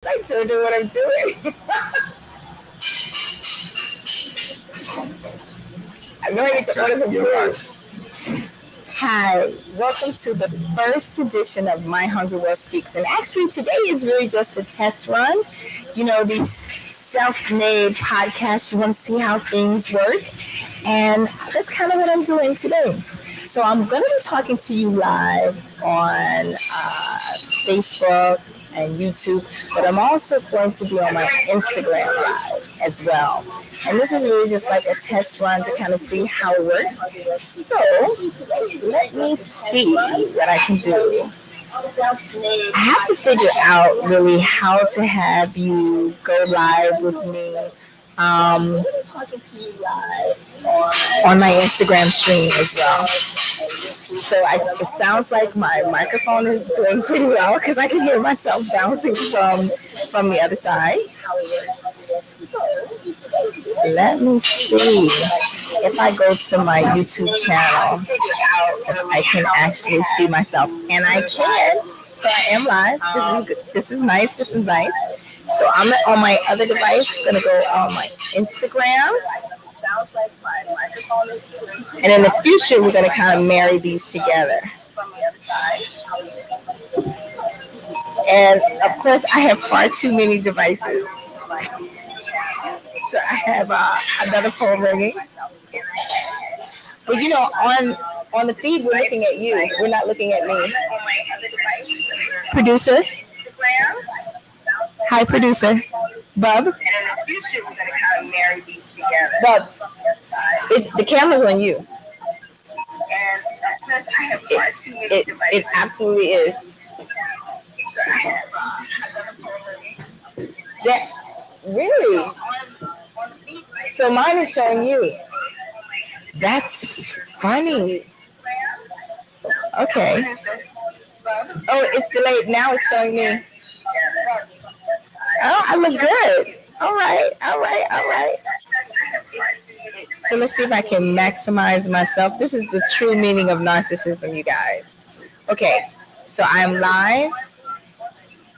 I don't know what I'm doing. I'm going to order some food. Hi, welcome to the first edition of My Hungry World Speaks. And actually, today is really just a test run. You know, these self-made podcasts, you want to see how things work. And that's kind of what I'm doing today. So I'm going to be talking to you live on Facebook and YouTube, but I'm also going to be on my Instagram live as well. And this is really just like a test run to kind of see how it works. So let me see what I can do. I have to figure out really how to have you go live with me um, on my Instagram stream as well. So it sounds like my microphone is doing pretty well because I can hear myself bouncing from the other side. Let me see if I go to my YouTube channel, if I can actually see myself, and I can. So I am live. This is good. This is nice. This is nice. So I'm on my other device. Gonna go on my Instagram. And in the future, we're gonna kind of marry these together. And of course, I have far too many devices. So I have another phone ringing. But you know, on the feed, we're looking at you. We're not looking at me. Producer. Hi, producer. Bub. Bub. The camera's on you. It absolutely is. That, really? So mine is showing you. That's funny. Okay. Oh, it's delayed. Now it's showing me. Oh, I look good. All right. So let's see if I can maximize myself. This is the true meaning of narcissism, you guys. Okay, so I'm live.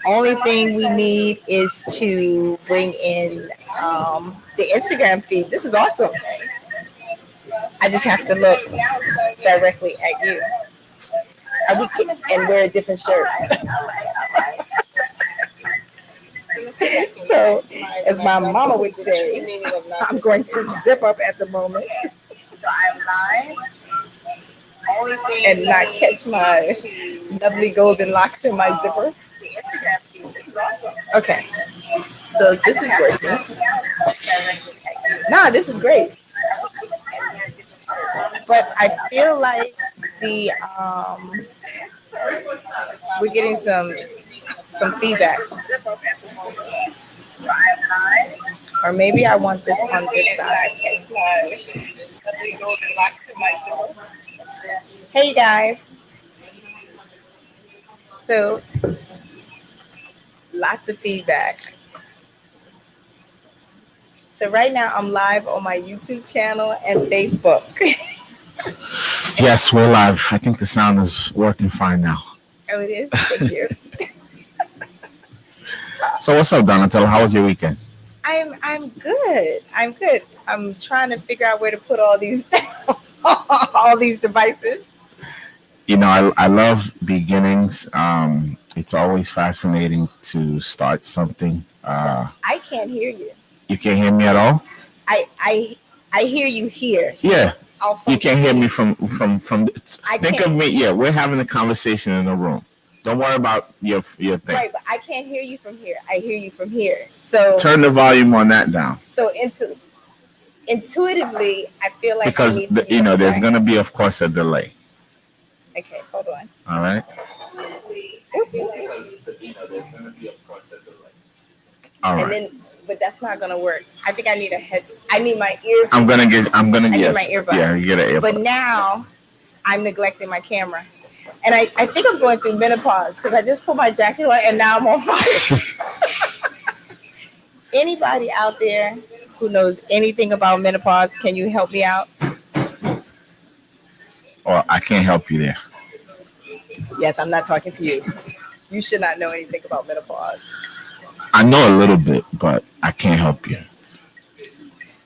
Only thing we need is to bring in the Instagram feed. This is awesome. I just have to look directly at you. And wear a different shirt. So, as my mama would say, I'm going to zip up at the moment. So I'm live. And not catch my lovely golden locks in my zipper. Okay. So this is working. Nah, this is great. But I feel like the we're getting some feedback. Or maybe I want this on this side. Hey guys. So lots of feedback. So right now I'm live on my YouTube channel and Facebook. Yes, we're live. I think the sound is working fine now. Oh, it is? Thank you. So what's up, Donnatella? How was your weekend? I'm good. I'm trying to figure out where to put all these all these devices. You know, I love beginnings. It's always fascinating to start something. So I can't hear you. You can't hear me at all? I hear you here. So yeah. You can't hear me from think of me. Yeah, we're having a conversation in the room. Don't worry about your thing. Right, but I can't hear you from here. I hear you from here. So turn the volume on that down. So intuitively, I feel like because there's going to be, of course, a delay. Okay, hold on. All right. Because there's going to be, of course, a delay. All right. But that's not gonna work. I think I need I need my ear. I'm gonna get I need my earbud. Yeah, you get an earbud. But now I'm neglecting my camera. And I think I'm going through menopause because I just put my jacket on and now I'm on fire. Anybody out there who knows anything about menopause, can you help me out? Well, I can't help you there. Yes, I'm not talking to you. You should not know anything about menopause. I know a little bit, but I can't help you.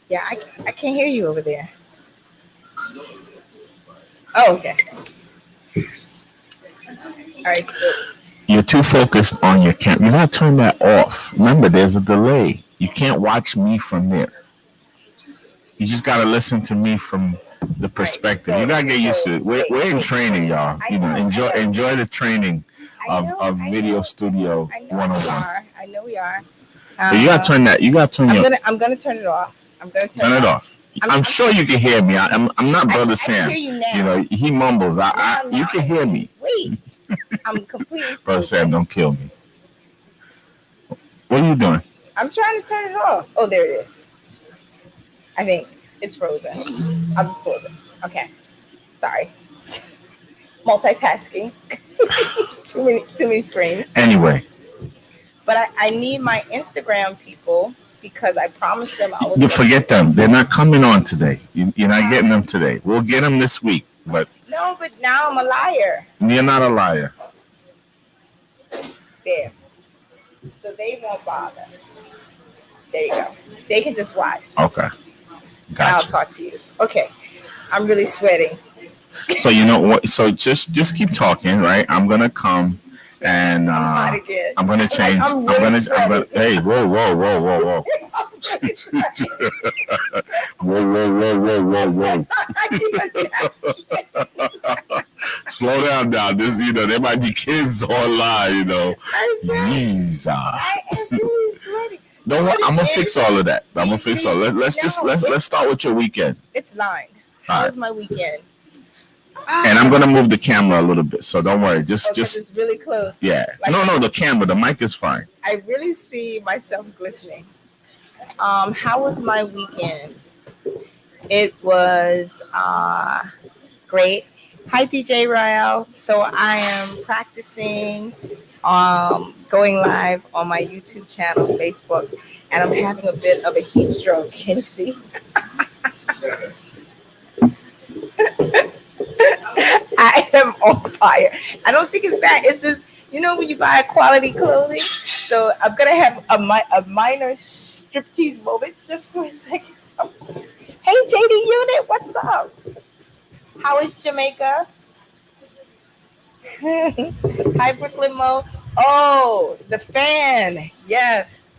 Yeah, I can't hear you over there. Oh, okay. All right. So You're too focused on your camera. You gotta turn that off. Remember, there's a delay. You can't watch me from there. You just gotta listen to me from the perspective. You gotta get used to it. We're in training, y'all. You know, enjoy the training of Video Studio 101. I know we are. But you gotta turn that. You gotta turn your. I'm gonna turn it off. I'm gonna turn it off. I'm sure you can hear me. I'm not Brother Sam. I hear you now. You know, he mumbles. You can hear me. Wait. I'm completely. Brother Sam, don't kill me. What are you doing? I'm trying to turn it off. Oh, there it is. I think it's frozen. I'll just close it. Okay. Sorry. Multitasking. too many screens. Anyway. But I need my Instagram people because I promised them I was. You forget them. They're not coming on today. You're not getting them today. We'll get them this week. But no, but now I'm a liar. You're not a liar. There. So they won't bother. There you go. They can just watch. Okay. Gotcha. And I'll talk to you. Okay. I'm really sweating. So you know what? So just keep talking, right? I'm gonna come and I'm gonna change. I'm gonna. Hey, whoa. Whoa. Slow down now. This, there might be kids online, Jesus. Don't worry, I'm gonna fix all of that. I'm gonna fix all. Let's start with your weekend. It's lined. How was my weekend? And I'm gonna move the camera a little bit, so don't worry. Just it's really close. Yeah. No, the camera, the mic is fine. I really see myself glistening. How was my weekend? It was great. Hi, DJ Rael. So I am practicing going live on my YouTube channel, Facebook, and I'm having a bit of a heat stroke. Can you see? I am on fire. I don't think it's that. It's this, when you buy quality clothing. So I'm going to have a minor striptease moment just for a second. Hey, JD Unit, what's up? How is Jamaica? Hi, Brooklyn Mo. Oh, the fan. Yes.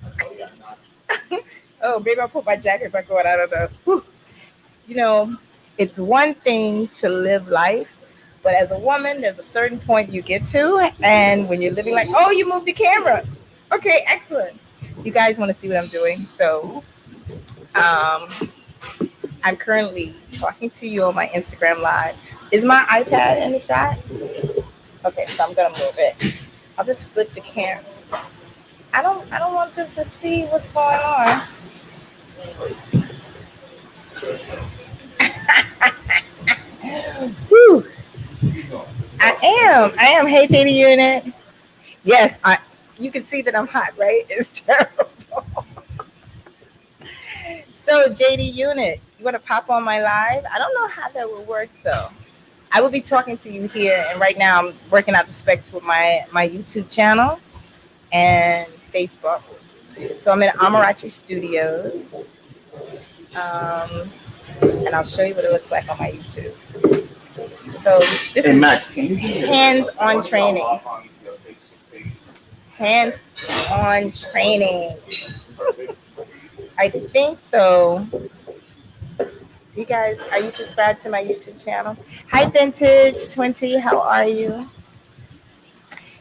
Oh, maybe I'll put my jacket back on. I don't know. Whew. It's one thing to live life, but as a woman, there's a certain point you get to, and when you're living like, oh, you moved the camera. Okay, excellent. You guys want to see what I'm doing? So, I'm currently talking to you on my Instagram Live. Is my iPad in the shot? Okay, so I'm gonna move it. I'll just flip the camera. I don't want them to see what's going on. Whew. I am. Hey, JD Unit. Yes, you can see that I'm hot, right? It's terrible. So, JD Unit, you want to pop on my live? I don't know how that would work, though. I will be talking to you here, and right now I'm working out the specs with my YouTube channel and Facebook. So I'm in Amarachi Studios, and I'll show you what it looks like on my YouTube. So this is Max, hands-on training. Hands-on training. I think, though, you guys, are you subscribed to my YouTube channel? Hi, Vintage20, how are you?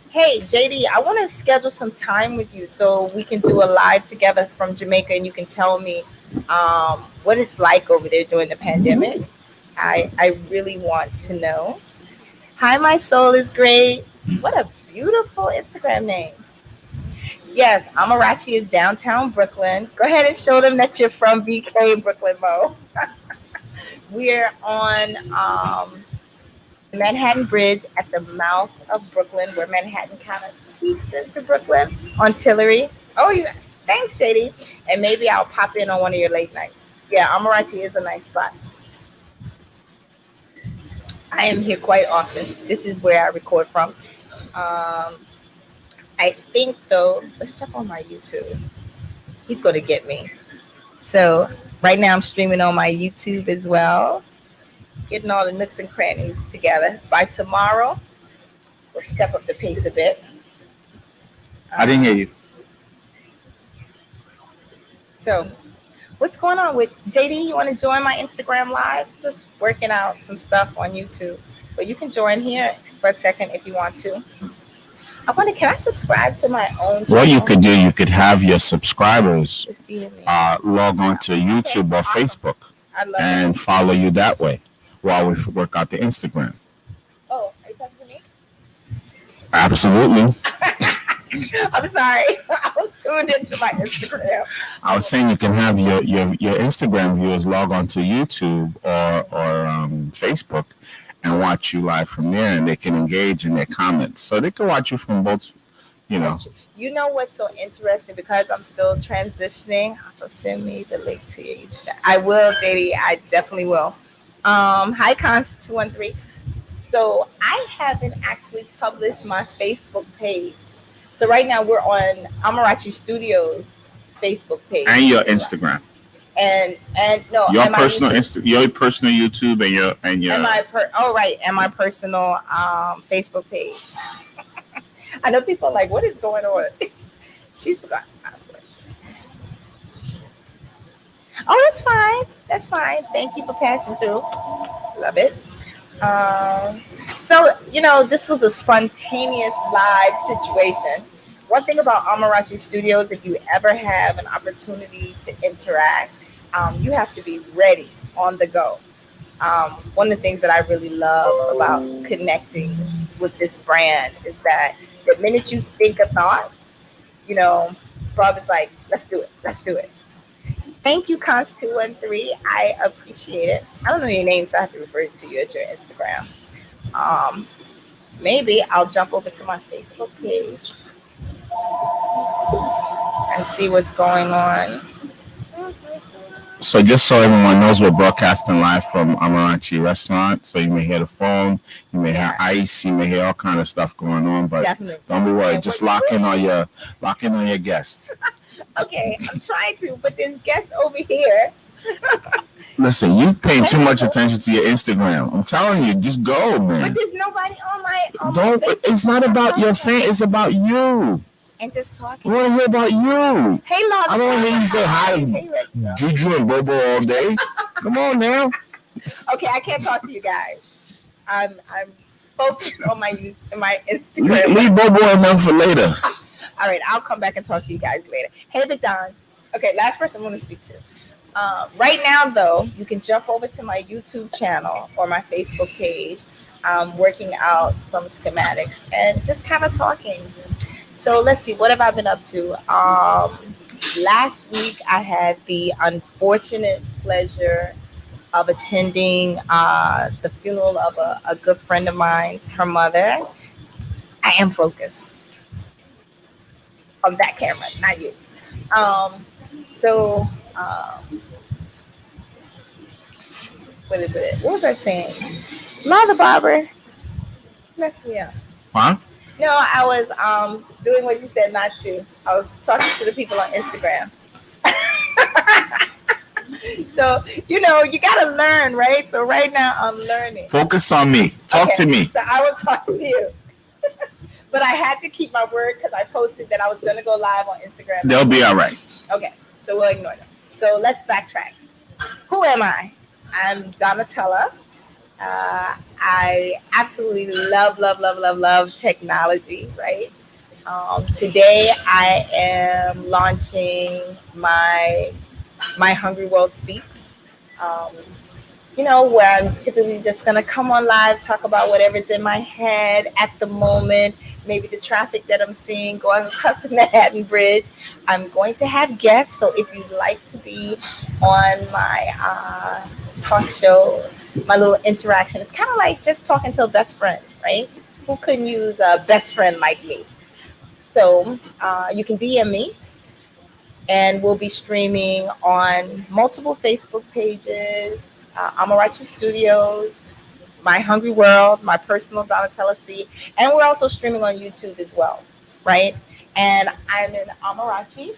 Hey, JD, I want to schedule some time with you so we can do a live together from Jamaica, and you can tell me what it's like over there during the pandemic. I really want to know. Hi, my soul is great. What a beautiful Instagram name. Yes, Amarachi is downtown Brooklyn. Go ahead and show them that you're from BK, Brooklyn, Mo. We're on the Manhattan Bridge at the mouth of Brooklyn, where Manhattan kind of peeks into Brooklyn on Tillery. Oh, thanks, JD. And maybe I'll pop in on one of your late nights. Yeah, Amarachi is a nice spot. I am here quite often. This is where I record from. I think though, let's check on my YouTube. He's going to get me. So right now I'm streaming on my YouTube as well, getting all the nooks and crannies together. By tomorrow, we'll step up the pace a bit. I didn't hear you. So, what's going on with JD? You want to join my Instagram live? Just working out some stuff on YouTube, but you can join here for a second if you want to. I wonder, can I subscribe to my own channel? What you could do, you could have your subscribers log on to YouTube or Facebook and follow you that way while we work out the Instagram. Oh, are you talking to me? Absolutely. I'm sorry. I was tuned into my Instagram. I was saying you can have your Instagram viewers log on to YouTube or Facebook and watch you live from there, and they can engage in their comments. So they can watch you from both, you know. You know what's so interesting? Because I'm still transitioning. So send me the link to your YouTube channel. I will, JD. I definitely will. Hi, Cons213. So I haven't actually published my Facebook page. So right now we're on Amarachi Studios Facebook page and your Instagram. And no, your personal your personal YouTube and my personal Facebook page. I know people are like, what is going on? She's forgotten. Oh, that's fine. That's fine. Thank you for passing through. Love it. So, this was a spontaneous live situation. One thing about Amarachi Studios, if you ever have an opportunity to interact, you have to be ready on the go. One of the things that I really love about connecting with this brand is that the minute you think a thought, Bob is like, let's do it. Let's do it. Thank you, Cons213. I appreciate it. I don't know your name, so I have to refer to you as your Instagram. Maybe I'll jump over to my Facebook page and see what's going on. So just so everyone knows, we're broadcasting live from Amarachi Restaurant. So you may hear the phone, you may hear ice, you may hear all kind of stuff going on, but don't be worried. Just lock in on your guests. Okay, I'm trying to, but there's guests over here. Listen, you pay too much attention to your Instagram. I'm telling you, just go, man. But there's nobody on my It's not about your fan. It's about you. And just talking. I want to hear about you. Hey, Lord. I don't want to hear you say hi to Juju and Bobo all day. Come on now. Okay, I can't talk to you guys. I'm focused on my Instagram. Leave Bobo alone for later. All right, I'll come back and talk to you guys later. Hey, Big Don. Okay, last person I want to speak to. Right now, though, you can jump over to my YouTube channel or my Facebook page. I'm working out some schematics and just kind of talking. So let's see, what have I been up to? Last week, I had the unfortunate pleasure of attending the funeral of a good friend of mine's, her mother. I am focused on that camera, not you. What is it? What was I saying? Mother Barbara, mess me up. Huh? No, I was doing what you said not to. I was talking to the people on Instagram. So, you got to learn, right? So right now I'm learning. Focus on me. Talk to me. So I will talk to you. But I had to keep my word because I posted that I was going to go live on Instagram. They'll be all right. Okay, so we'll ignore them. So let's backtrack. Who am I? I'm Donnatella. I absolutely love technology, right? Today I am launching my MyHungryWorldSpeaks, where I'm typically just going to come on live, talk about whatever's in my head at the moment, maybe the traffic that I'm seeing going across the Manhattan Bridge. I'm going to have guests, so if you'd like to be on my talk show, my little interaction, it's kind of like just talking to a best friend, right? Who couldn't use a best friend like me? So you can DM me, and we'll be streaming on multiple Facebook pages, Amarachi Studios, My Hungry World, my personal Donnatella C, and we're also streaming on YouTube as well. right? And I'm in Amarachi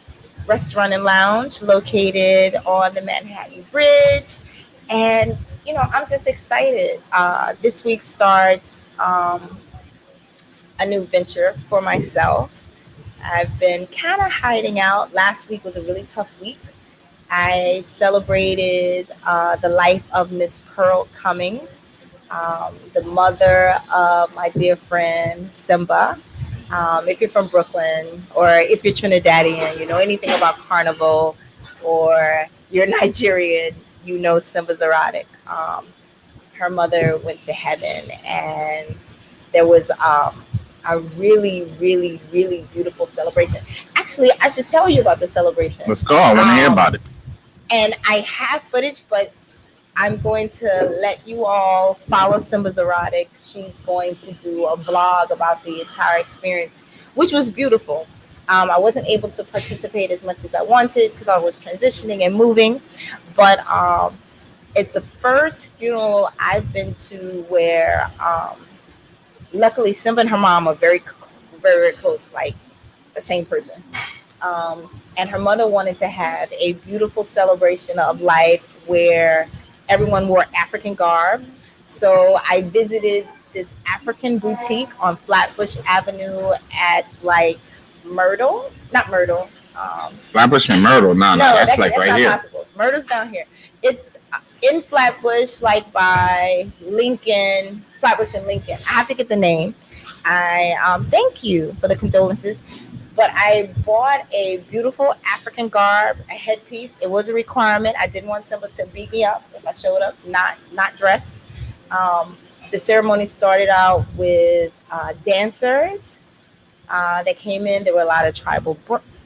Restaurant and Lounge, located on the Manhattan Bridge. And, I'm just excited. This week starts a new venture for myself. I've been kind of hiding out. Last week was a really tough week. I celebrated the life of Miss Pearl Cummings, the mother of my dear friend Simba. If you're from Brooklyn or if you're Trinidadian, you know anything about Carnival, or you're Nigerian, you know Simba's erotic. Her mother went to heaven, and there was a really, really, really beautiful celebration. Actually, I should tell you about the celebration. Let's go. I want to hear about it. And I have footage, but I'm going to let you all follow Simba's erotic. She's going to do a vlog about the entire experience, which was beautiful. I wasn't able to participate as much as I wanted because I was transitioning and moving, but it's the first funeral I've been to where, luckily, Simba and her mom are very, very, very close, like the same person. And her mother wanted to have a beautiful celebration of life where everyone wore African garb. So I visited this African boutique on Flatbush Avenue at like Myrtle, not Myrtle. Flatbush and Myrtle. No, that's like that's right here. Possible. Myrtle's down here. It's in Flatbush, like by Lincoln, Flatbush and Lincoln. I have to get the name. I thank you for the condolences. But I bought a beautiful African garb, a headpiece. It was a requirement. I didn't want Simba to beat me up if I showed up not dressed. The ceremony started out with dancers that came in. There were a lot of tribal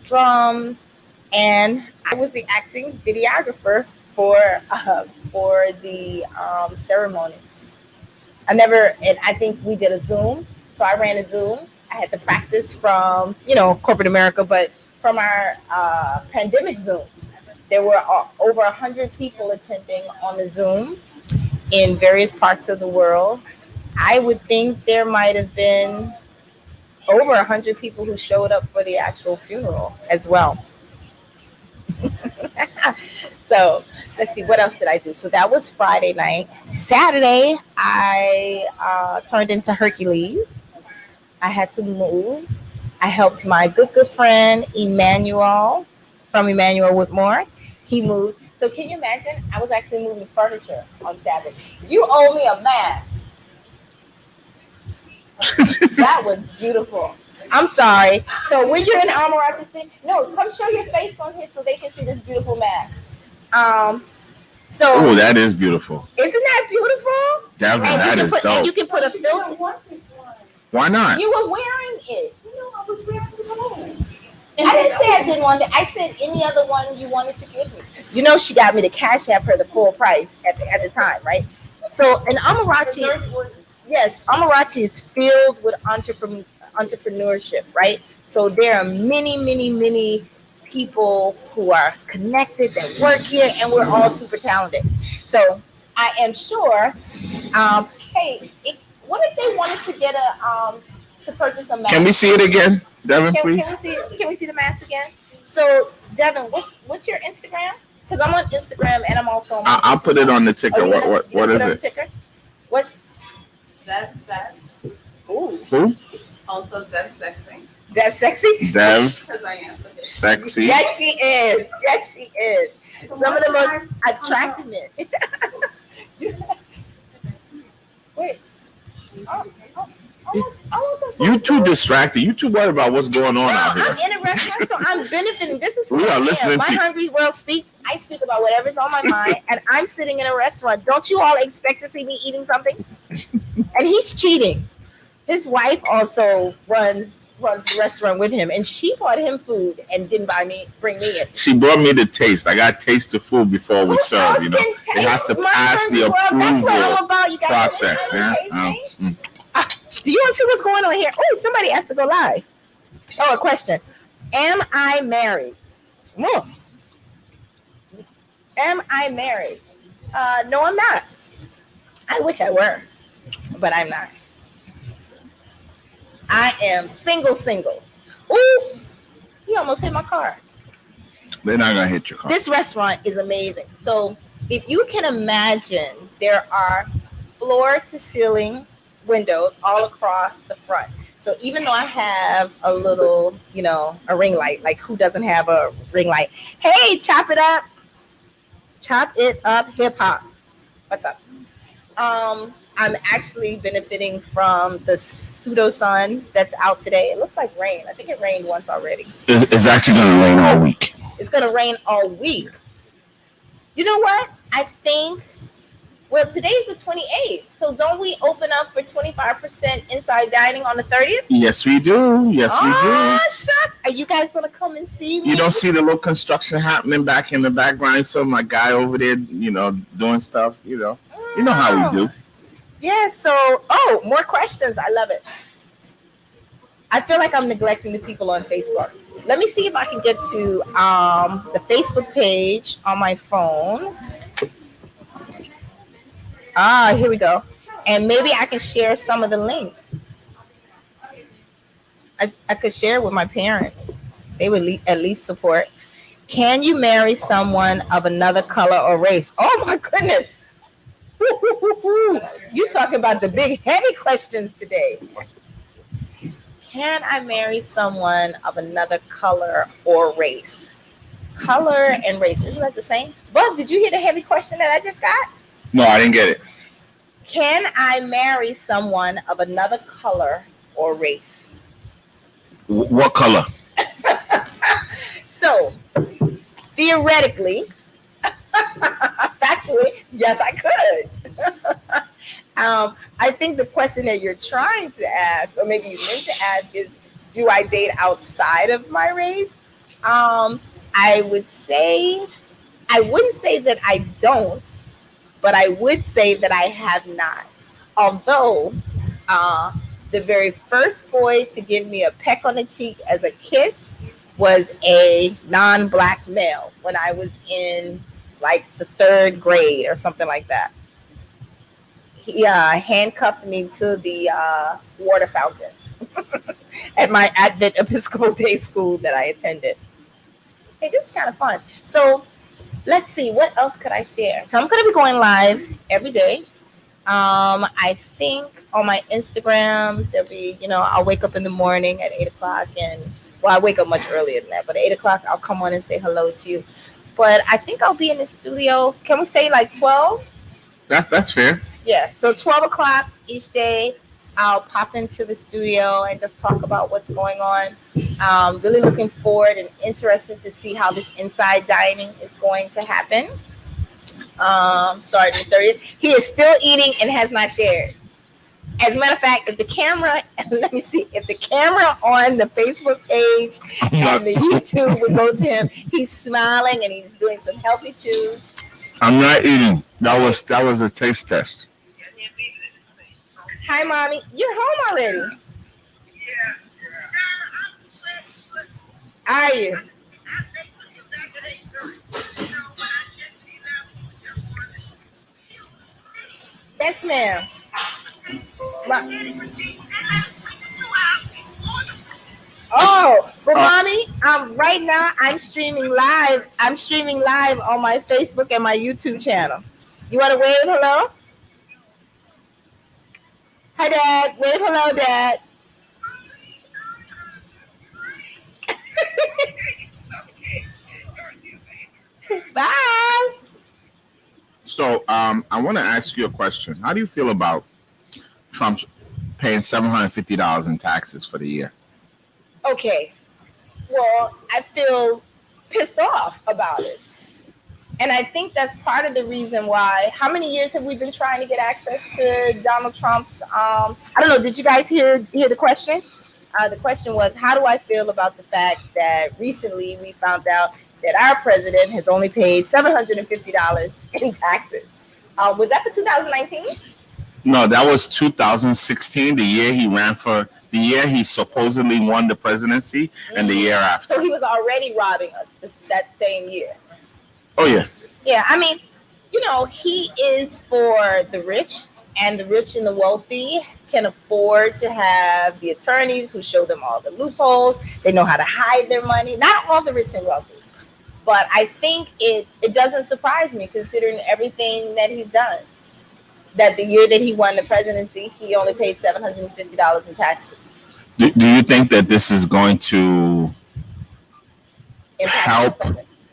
drums, and I was the acting videographer for the ceremony. I think we did a Zoom, so I ran a Zoom. I had to practice from, corporate America, but from our pandemic Zoom. There were over 100 people attending on the Zoom in various parts of the world. I would think there might have been over 100 people who showed up for the actual funeral as well. So let's see, what else did I do? So that was Friday night. Saturday, I turned into Hercules. I had to move. I helped my good friend Emmanuel from Emmanuel Whitmore. He moved. So can you imagine? I was actually moving furniture on Saturday. You owe me a mask. That was beautiful. I'm sorry. So when you're in Amarachi, no, come show your face on here so they can see this beautiful mask. Oh, that is beautiful. Isn't that beautiful? Definitely, that is dope. And you can put a filter. Why not? You were wearing it. I was wearing clothes. I didn't say I didn't want it. I said any other one you wanted to give me. She got me to Cash App her the full price at the time, right? So in Amarachi, yes, Amarachi is filled with entrepreneurship, right? So there are many, many, many people who are connected that work here, and we're all super talented. So I am sure. Hey, what if they wanted to get to purchase a mask? Can we see it again, Devin, please? Can we see the mask again? So, Devin, what's your Instagram? Because I'm on Instagram and I'm also on. I'll put it on the ticker. What is it? Ticker? What's Dev Ooh. Who? Also Dev Sexy. Dev Sexy? Dev Because I am. Sexy. Yes, she is. Yes, she is. Some of the most attractive men. Wait. You too distracted. You too worried about what's going on out here. I'm in a restaurant, so I'm benefiting. This is we are listening My to Hungry World Speaks. I speak about whatever's on my mind, and I'm sitting in a restaurant. Don't you all expect to see me eating something? And he's cheating. His wife also runs the restaurant with him, and she bought him food and didn't bring me it. She brought me the taste. I got to taste the food before we serve. It has to pass the approval process. Yeah. Do you want to see what's going on here? Oh, somebody has to go live. Oh, a question. Am I married? Whoa. Am I married? No, I'm not. I wish I were, but I'm not. I am single. Ooh, he almost hit my car. They're not gonna hit your car. This restaurant is amazing. So if you can imagine, there are floor to ceiling windows all across the front. So even though I have a little, a ring light, like who doesn't have a ring light? Hey, chop it up, hip hop. What's up? I'm actually benefiting from the pseudo sun that's out today. It looks like rain. I think it rained once already. It's actually gonna rain all week. It's gonna rain all week. You know what? I think. Well, today's the 28th, so don't we open up for 25% inside dining on the 30th? Yes, we do. Yes, we do. Shucks. Are you guys gonna come and see me? You don't see the little construction happening back in the background. So my guy over there, doing stuff. You know how we do. Yeah. So, more questions. I love it. I feel like I'm neglecting the people on Facebook. Let me see if I can get to the Facebook page on my phone. Here we go. And maybe I can share some of the links. I could share with my parents. They would at least support. Can you marry someone of another color or race? Oh my goodness. You talking about the big heavy questions today. Can I marry someone of another color or race? Color and race, isn't that the same? Bub, did you hear the heavy question that I just got? No, I didn't get it. Can I marry someone of another color or race? What color? So, theoretically, factually, yes, I could. I think the question that you're trying to ask, or maybe you meant to ask, is, do I date outside of my race? I wouldn't say that I don't, but I would say that I have not. Although the very first boy to give me a peck on the cheek as a kiss was a non-black male when I was in like the 3rd grade or something like that. He handcuffed me to the water fountain at my Advent Episcopal Day School that I attended. Hey, this is kind of fun. So let's see, what else could I share? So I'm going to be going live every day. I think on my Instagram, there'll be, I'll wake up in the morning at 8 o'clock I wake up much earlier than that, but at 8 o'clock, I'll come on and say hello to you. But I think I'll be in the studio. Can we say like 12? That's fair. Yeah. So 12 o'clock each day, I'll pop into the studio and just talk about what's going on. Really looking forward and interested to see how this inside dining is going to happen. Starting 30th. He is still eating and has not shared. As a matter of fact, if the camera on the Facebook page and the YouTube would go to him, he's smiling and he's doing some healthy chews. I'm not eating. That was a taste test. Hi, mommy. You're home already. Are you? Yes, ma'am. But mommy, right now I'm streaming live. I'm streaming live on my Facebook and my YouTube channel. You want to wave hello? Hi, Dad. Wave hello, Dad. Bye. So, I want to ask you a question. How do you feel about Trump paying $750 in taxes for the year? Okay. Well, I feel pissed off about it. And I think that's part of the reason why. How many years have we been trying to get access to Donald Trump's? I don't know. Did you guys hear the question? The question was, how do I feel about the fact that recently we found out that our president has only paid $750 in taxes? Was that for 2019? No, that was 2016, the year he ran for, the year he supposedly won the presidency, and the year after. So he was already robbing us that same year. Oh, yeah. Yeah, I mean, he is for the rich, and the rich and the wealthy can afford to have the attorneys who show them all the loopholes. They know how to hide their money. Not all the rich and wealthy. But I think it doesn't surprise me considering everything that he's done. That the year that he won the presidency, he only paid $750 in taxes. Do you think that this is going to help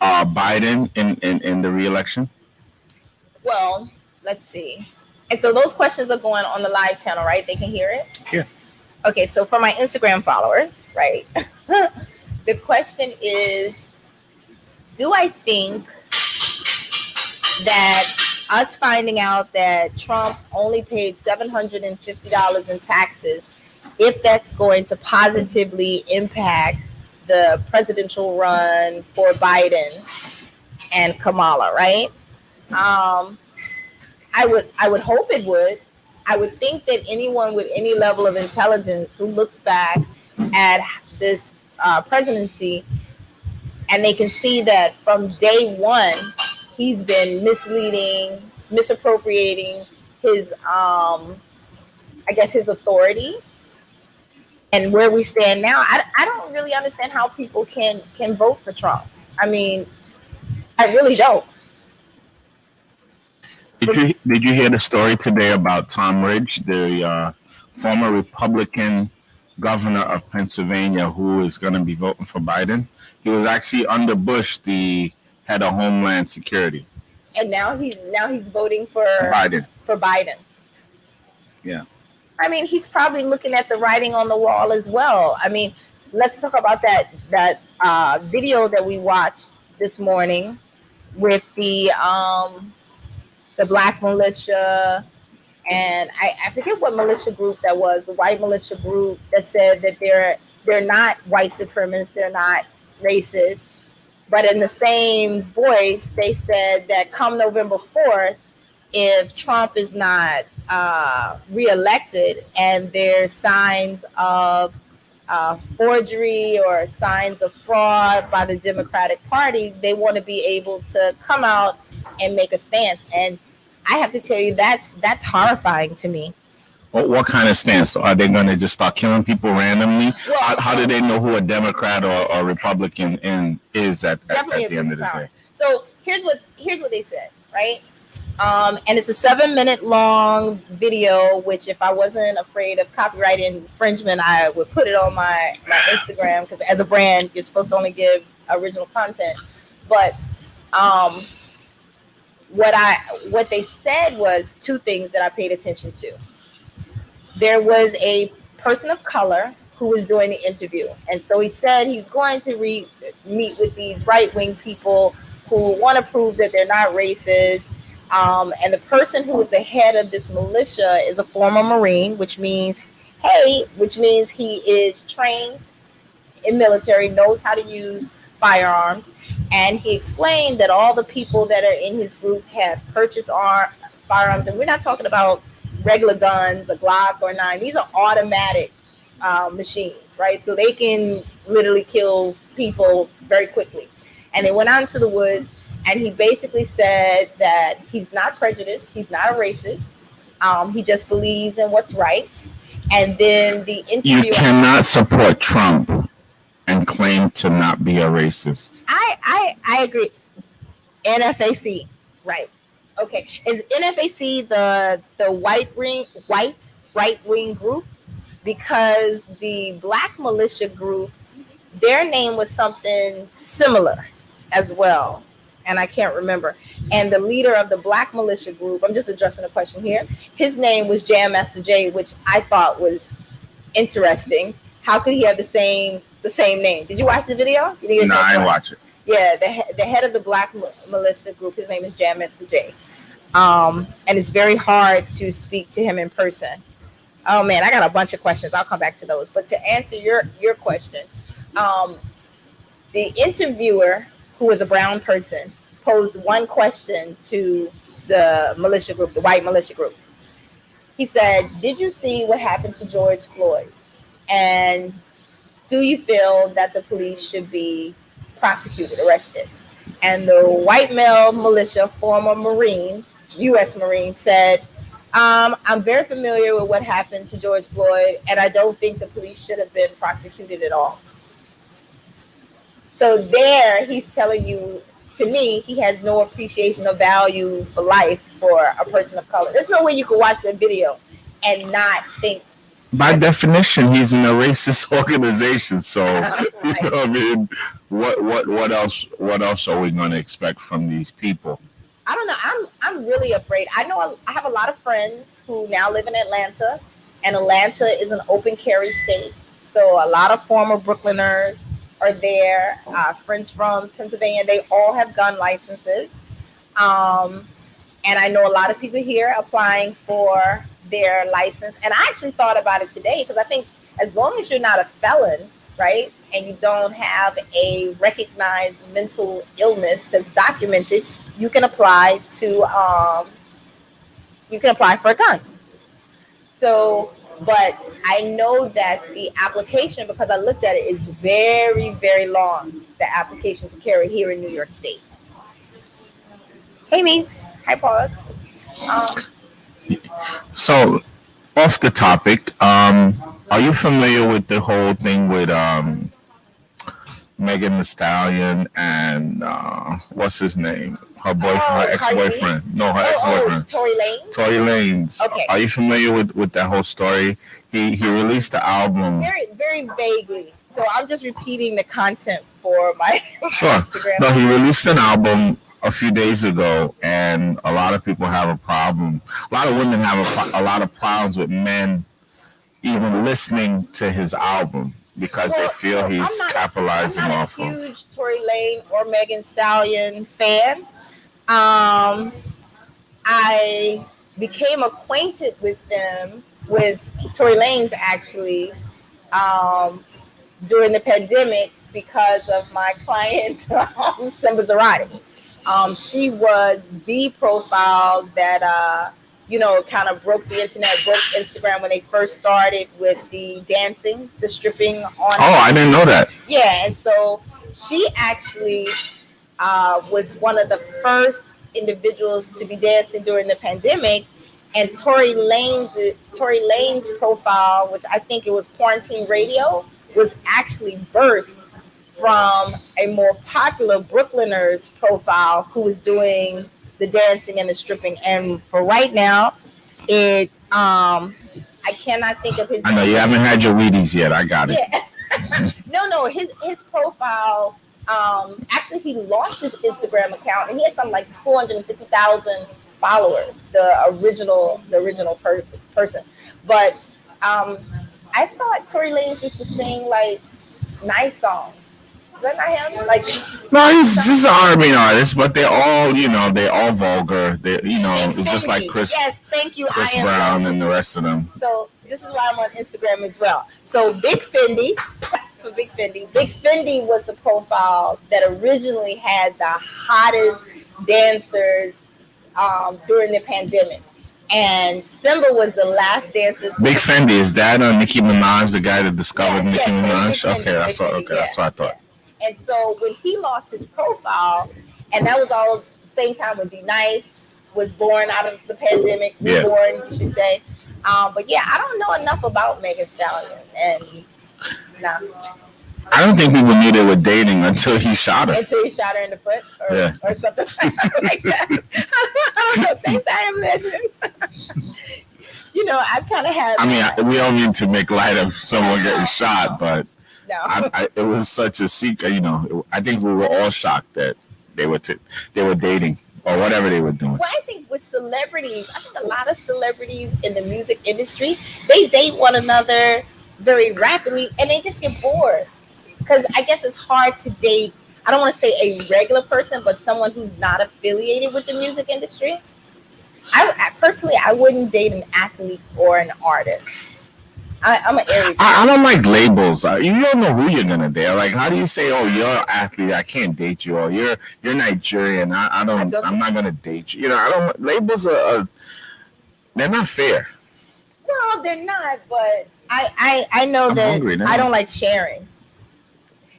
Biden in the re-election? Well, let's see. And so those questions are going on the live channel, right? They can hear it? Yeah. Okay, so for my Instagram followers, right? The question is, do I think that us finding out that Trump only paid $750 in taxes, if that's going to positively impact the presidential run for Biden and Kamala, right? I would hope it would. I would think that anyone with any level of intelligence who looks back at this presidency and they can see that from day one he's been misleading, misappropriating his his authority and where we stand now. I don't really understand how people can vote for Trump. I mean, I really don't. Did you hear the story today about Tom Ridge, the former Republican governor of Pennsylvania, who is going to be voting for Biden? He was actually under Bush, the head of Homeland Security, and now he's voting for Biden. Yeah. I mean, he's probably looking at the writing on the wall as well. I mean, let's talk about that video that we watched this morning with the black militia, and I forget what militia group that was, the white militia group that said that they're not white supremacists, they're not racist, but in the same voice they said that come November 4th, if Trump is not reelected and there's signs of forgery or signs of fraud by the Democratic Party, they want to be able to come out and make a stance. And I have to tell you, that's horrifying to me. What kind of stance? Are they going to just start killing people randomly? Well, how do they know who a Democrat or Republican is at the end of the day? So here's what they said, right? And it's a 7-minute long video, which if I wasn't afraid of copyright infringement, I would put it on my Instagram, because as a brand, you're supposed to only give original content. But what they said was two things that I paid attention to. There was a person of color who was doing the interview. And so he said he's going to meet with these right-wing people who want to prove that they're not racist. And the person who is the head of this militia is a former Marine, which means he is trained in military, knows how to use firearms. And he explained that all the people that are in his group have purchased firearms. And we're not talking about regular guns, a Glock or 9. These are automatic machines, right? So they can literally kill people very quickly. And they went out into the woods, and he basically said that he's not prejudiced, he's not a racist, he just believes in what's right. And then the interviewer... You cannot support Trump and claim to not be a racist. I agree. NFAC, right? Okay, is NFAC the white right-wing group? Because the black militia group, their name was something similar as well, and I can't remember. And the leader of the black militia group, I'm just addressing a question here, his name was Jam Master Jay, which I thought was interesting. How could he have the same name? Did you watch the video? No, I didn't watch it. Yeah, the head of the black militia group, his name is Jam Master Jay. And it's very hard to speak to him in person. Oh man, I got a bunch of questions. I'll come back to those. But to answer your question, the interviewer, who was a brown person, posed one question to the militia group, the white militia group. He said, "Did you see what happened to George Floyd? And do you feel that the police should be prosecuted, arrested?" And the white male militia, former Marine, U.S. Marine, said, I'm very familiar with what happened to George Floyd, and I don't think the police should have been prosecuted at all. So there, he's telling you, to me, he has no appreciation or value for life for a person of color. There's no way you could watch that video and not think. By definition, he's in a racist organization. So you know, I mean, what else are we going to expect from these people? I don't know. I'm really afraid. I know I have a lot of friends who now live in Atlanta, and Atlanta is an open carry state. So a lot of former Brooklyners are there. Friends from Pennsylvania, they all have gun licenses. And I know a lot of people here applying for their license. And I actually thought about it today because I think as long as you're not a felon, right, and you don't have a recognized mental illness that's documented, you can apply for a gun. So, but I know that the application, because I looked at it, is very, very long. The application to carry here in New York State. Hey, Meeks. Hi, Paul. So, off the topic, are you familiar with the whole thing with Megan Thee Stallion and what's his name? Her boyfriend, her ex-boyfriend. No, her ex-boyfriend. Tory Lanez. Tory Lanez. Okay. Are you familiar with that whole story? He released the album. Very, very vaguely. So I'm just repeating the content for my Sure. Instagram. No, he released an album a few days ago, and a lot of people have a problem. A lot of women have a lot of problems with men even listening to his album because they feel he's capitalizing off of. I'm not a huge Tory Lanez or Megan Thee Stallion fan. I became acquainted with Tory Lanez actually, during the pandemic because of my client, Simba Zarati. She was the profile that, kind of broke the internet, broke Instagram when they first started with the dancing, the stripping on. Oh, I didn't know that. Yeah, and so she actually was one of the first individuals to be dancing during the pandemic. And Tory Lanez's profile, which I think it was Quarantine Radio, was actually birthed from a more popular Brooklyners profile who was doing the dancing and the stripping. And for right now, I cannot think of his name. I know you haven't had your Wheaties yet. I got it. Yeah. No, his profile, actually he launched his Instagram account and he had something like 250,000 followers, the original person. But I thought Tory Lanez used to sing like nice songs. Is that not him? No, he's just an R&B artist, but they're all, they're all vulgar. It's just like Chris. Yes, thank you. Chris Brown and the rest of them. So this is why I'm on Instagram as well. So Big Fendi was the profile that originally had the hottest dancers during the pandemic. And Simba was the last dancer. Big Fendi, is that Nicki Minaj, the guy that discovered Nicki Minaj? Okay, that's what I thought. Yeah. And so when he lost his profile, and that was all the same time when D-Nice was born out of the pandemic, reborn, you should say. But yeah, I don't know enough about Megan Thee Stallion, and I don't think people knew they were dating until he shot her. Until he shot her in the foot, or something like that. I don't know. Things I imagine. I've kind of had. I mean, we don't mean to make light of someone getting shot, but no. It was such a secret. I think we were all shocked that they were dating or whatever they were doing. Well, I think with celebrities, a lot of celebrities in the music industry, they date one another very rapidly, and they just get bored. Because I guess it's hard to date, I don't want to say a regular person, but someone who's not affiliated with the music industry. I personally wouldn't date an athlete or an artist. I'm an Aries. I don't like labels. You don't know who you're gonna date. Like, how do you say, "Oh, you're an athlete, I can't date you," or "You're Nigerian, I'm not gonna date you." I don't. Labels are they're not fair. No, they're not. But I know that hungry, I don't like sharing.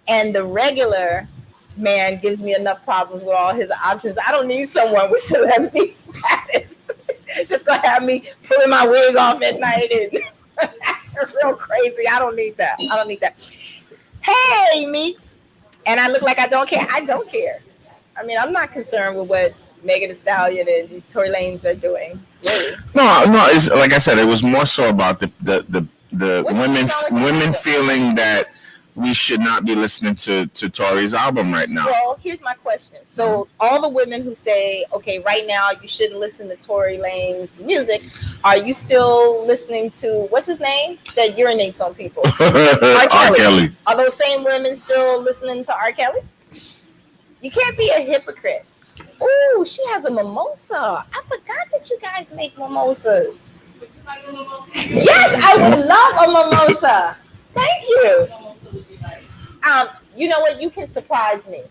And the regular man gives me enough problems with all his options. I don't need someone with celebrity status. Just gonna have me pulling my wig off at night and that's real crazy. I don't need that. Hey, Meeks. And I look like I don't care. I don't care. I mean, I'm not concerned with what Megan Thee Stallion and Tory Lanez are doing. Really. No. It's like I said, it was more so about the women feeling that we should not be listening to Tory's album right now. Well, here's my question. So all the women who say, okay, right now you shouldn't listen to Tory Lanez's music, are you still listening to, what's his name, that urinates on people? R. Kelly. Are those same women still listening to R. Kelly? You can't be a hypocrite. Ooh, she has a mimosa. I forgot that you guys make mimosas. Yes, I would love a mimosa. Thank you. You know what? You can surprise me.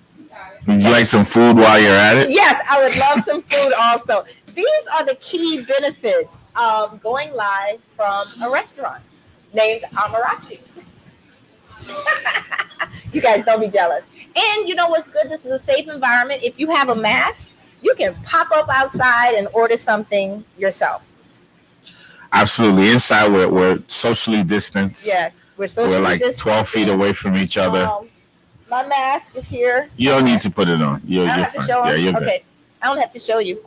Would you like some food while you're at it? Yes, I would love some food also. These are the key benefits of going live from a restaurant named Amarachi. You guys don't be jealous. And you know what's good? This is a safe environment. If you have a mask, you can pop up outside and order something yourself. Absolutely. Inside, we're socially distanced. Yes, we're like 12 feet away from each other. My mask is here. You don't need to put it on. You're have fine. To show yeah, you're okay. I don't have to show you.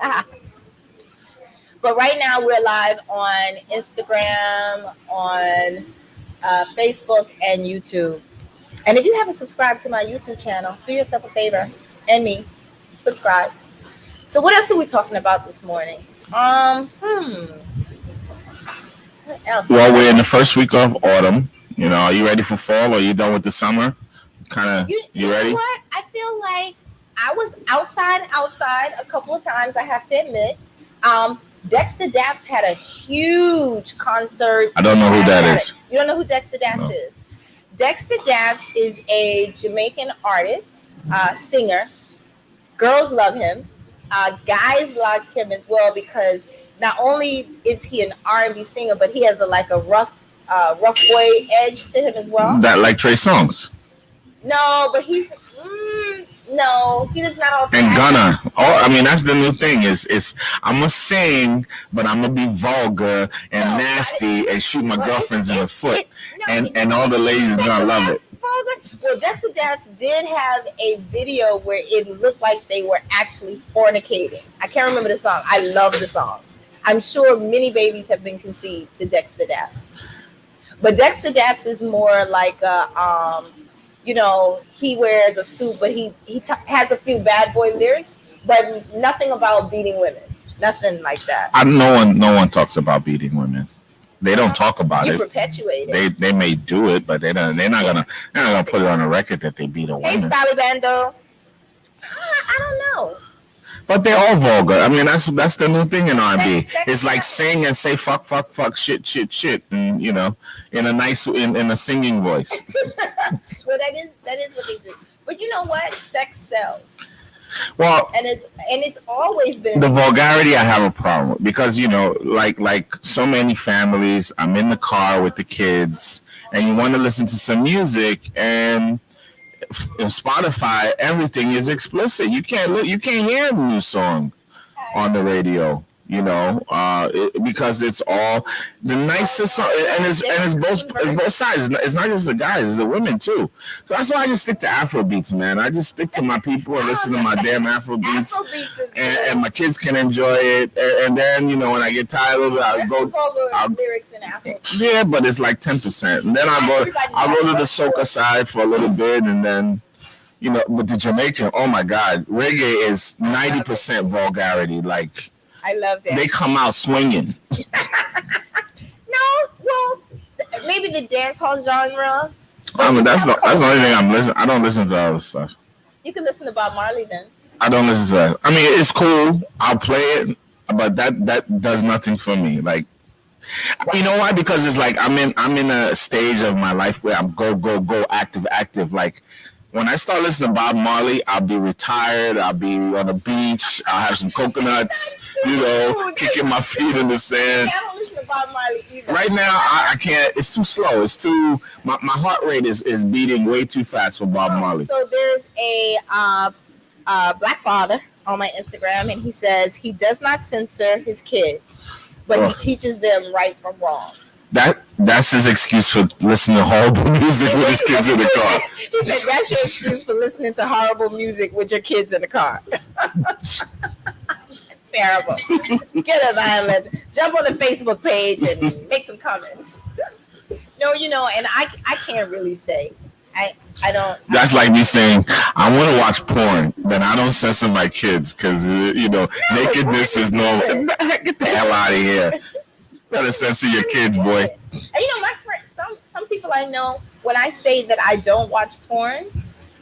But right now we're live on Instagram, on Facebook, and YouTube. And if you haven't subscribed to my YouTube channel, do yourself a favor and me, subscribe. So what else are we talking about this morning? What else? Well, we're in the first week of autumn. You know, are you ready for fall? Or are you done with the summer? You ready? Know what? I feel like I was outside a couple of times, I have to admit. Dexter Daps had a huge concert. I don't know who that is. You don't know who Dexter Daps is? Dexter Daps is a Jamaican artist, singer. Girls love him. Guys like him as well because not only is he an R&B singer, but he has a rough boy edge to him as well. That like Trey Songz. No, but he's no, he does not. All and Gunna. Oh, I mean that's the new thing. Is I'm gonna sing, but I'm gonna be vulgar and nasty and shoot my girlfriends in the foot, and all the ladies gonna love it. Well, Dexter Daps did have a video where it looked like they were actually fornicating. I can't remember the song. I love the song. I'm sure many babies have been conceived to Dexter Daps, but Dexter Daps is more like a he wears a suit, but he has a few bad boy lyrics, but nothing about beating women. Nothing like that. No one talks about beating women. They don't talk about it. Perpetuate it. They may do it, but they're not gonna put it on a record that they beat a woman. Hey, Stally Bando. I don't know. But they're all vulgar. I mean, that's the new thing in R&B. It's like sing and say fuck, shit, and in a nice in a singing voice. Well, that is what they do. But you know what? Sex sells. Well, and it's always been the vulgarity. I have a problem with because like so many families, I'm in the car with the kids, and you want to listen to some music and. In Spotify, everything is explicit. You can't hear a new song on the radio, because it's all the nicest song, and it's both sides. It's not just the guys, it's the women too. So that's why I just stick to Afro beats, man. I just stick to my people and listen to my damn Afro beats, and my kids can enjoy it. And then when I get tired of it, I'll lyrics in Afro. Yeah, but it's like 10%. And then I'll go to the soca side for a little bit, and then. But the Jamaican, oh my God, reggae is 90% vulgarity. Like, I love that. They come out swinging. No, well, maybe the dance hall genre. I mean, that's the only thing I'm listening. I don't listen to other stuff. You can listen to Bob Marley then. I don't listen to that. I mean, it's cool. I'll play it, but that does nothing for me. Like, you know why? Because it's like I'm in a stage of my life where I'm go active. Like. When I start listening to Bob Marley, I'll be retired. I'll be on the beach. I'll have some coconuts, kicking my feet in the sand. I don't listen to Bob Marley either. Right now, I can't. It's too slow. It's too. My heart rate is beating way too fast for Bob Marley. So there's a black father on my Instagram, and he says he does not censor his kids, but he teaches them right from wrong. That's his excuse for listening to horrible music with his kids in the car. He said that's your excuse for listening to horrible music with your kids in the car. Terrible. Get a Lion Legend. Jump on the Facebook page and make some comments. No, and I can't really say. I don't. That's like me saying I want to watch porn, then I don't censor my kids because nakedness is normal. Get the hell out of here. Better censor your kids, boy. And my friends, some people I know, when I say that I don't watch porn,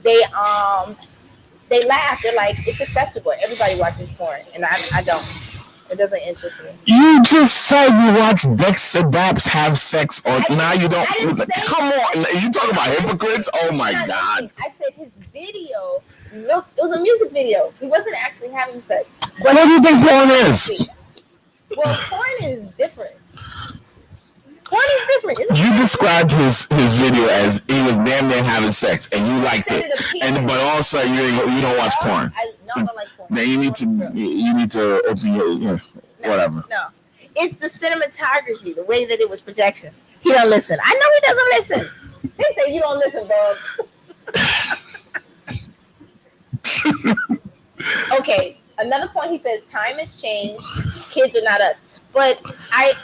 they laugh. They're like, it's acceptable. Everybody watches porn, and I don't. It doesn't interest me. You just said you watch Dexter Daps have sex, or now you don't. Come on, you talking about hypocrites? Oh my God! I said his video looked. It was a music video. He wasn't actually having sex. What do you think porn is? Well, porn is different. Porn is different. You described his video as he was damn near having sex, and you liked it. But also you don't watch porn. I don't like porn. Then you need to open your whatever. No, it's the cinematography, the way that it was projection. He don't listen. I know he doesn't listen. They say you don't listen, dog. Okay. Another point, he says time has changed. Kids are not us. But I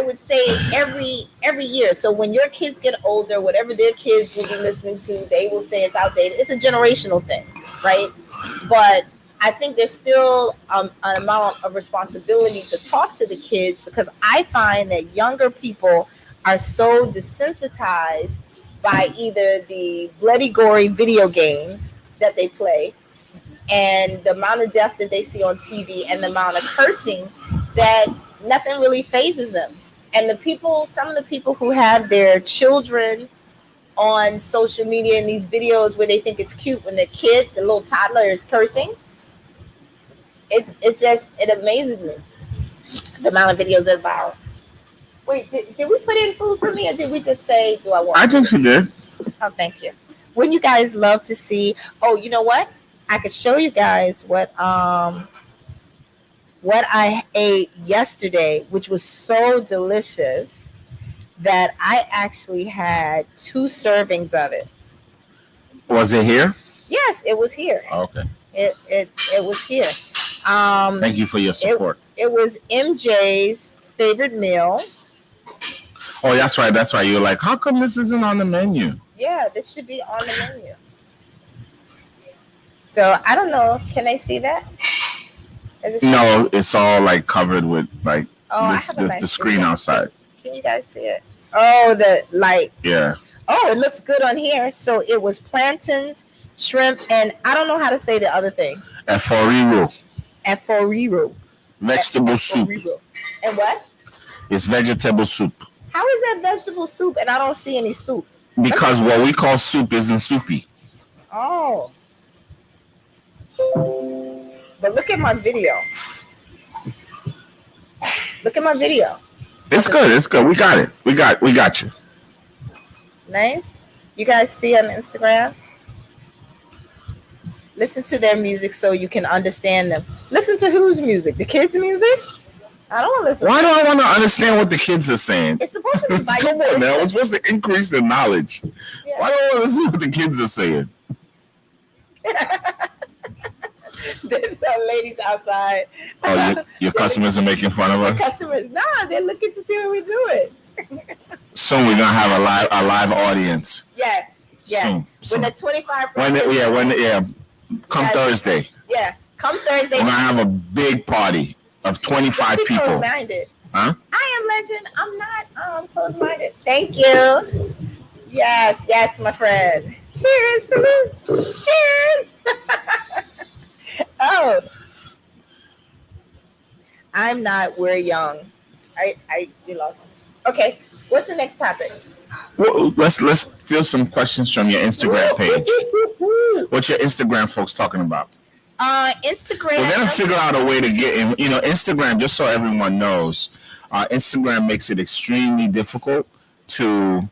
would say every year. So when your kids get older, whatever their kids will be listening to, they will say it's outdated. It's a generational thing, right? But I think there's still an amount of responsibility to talk to the kids, because I find that younger people are so desensitized by either the bloody, gory video games that they play and the amount of death that they see on TV and the amount of cursing that nothing really phases them. And some of the people who have their children on social media in these videos where they think it's cute when the little toddler is cursing, it amazes me, the amount of videos that are viral. Wait, did we put in food for me, or did we just say, do I want I think she did. Oh, thank you. Wouldn't you guys love to see? Oh, you know what? I could show you guys what I ate yesterday, which was so delicious that I actually had 2 servings of it. Was it here? Yes, it was here. Oh, okay. It was here. Thank you for your support. It was MJ's favorite meal. Oh, that's right. You're like, how come this isn't on the menu? Yeah, this should be on the menu. So I don't know. Can they see that? No, it's all like covered with like the screen outside. Can you guys see it? Oh, the light. Yeah. Oh, it looks good on here. So it was plantains, shrimp, and I don't know how to say the other thing. Eforiro. Vegetable soup. And what? It's vegetable soup. How is that vegetable soup and I don't see any soup? Because what we call soup isn't soupy. Oh. But look at my video. Look at my video. It's good. We got it. We got you. Nice. You guys see on Instagram? Listen to their music so you can understand them. Listen to whose music? The kids' music? I don't want to listen. Why do I want to understand what the kids are saying? It's supposed to be vice Come on now. We're supposed to increase the knowledge. Yeah. Why do I want to see what the kids are saying? There's some ladies outside. Oh, your customers are making fun of us? Customers, they're looking to see what we're doing. Soon we're gonna have a live audience. Yes. Soon. When the 25%. Come Thursday. Yeah, come Thursday. We're gonna have a big party of 25 people. Close-minded. Huh? I am legend. I'm not close-minded. Thank you. Yes, my friend. Cheers, salute. Cheers. Oh, I'm not. We're young. We lost. Okay, what's the next topic? Well, let's fill some questions from your Instagram page. What's your Instagram folks talking about? Instagram. We're gonna figure out a way to get in. Instagram. Just so everyone knows, Instagram makes it extremely difficult to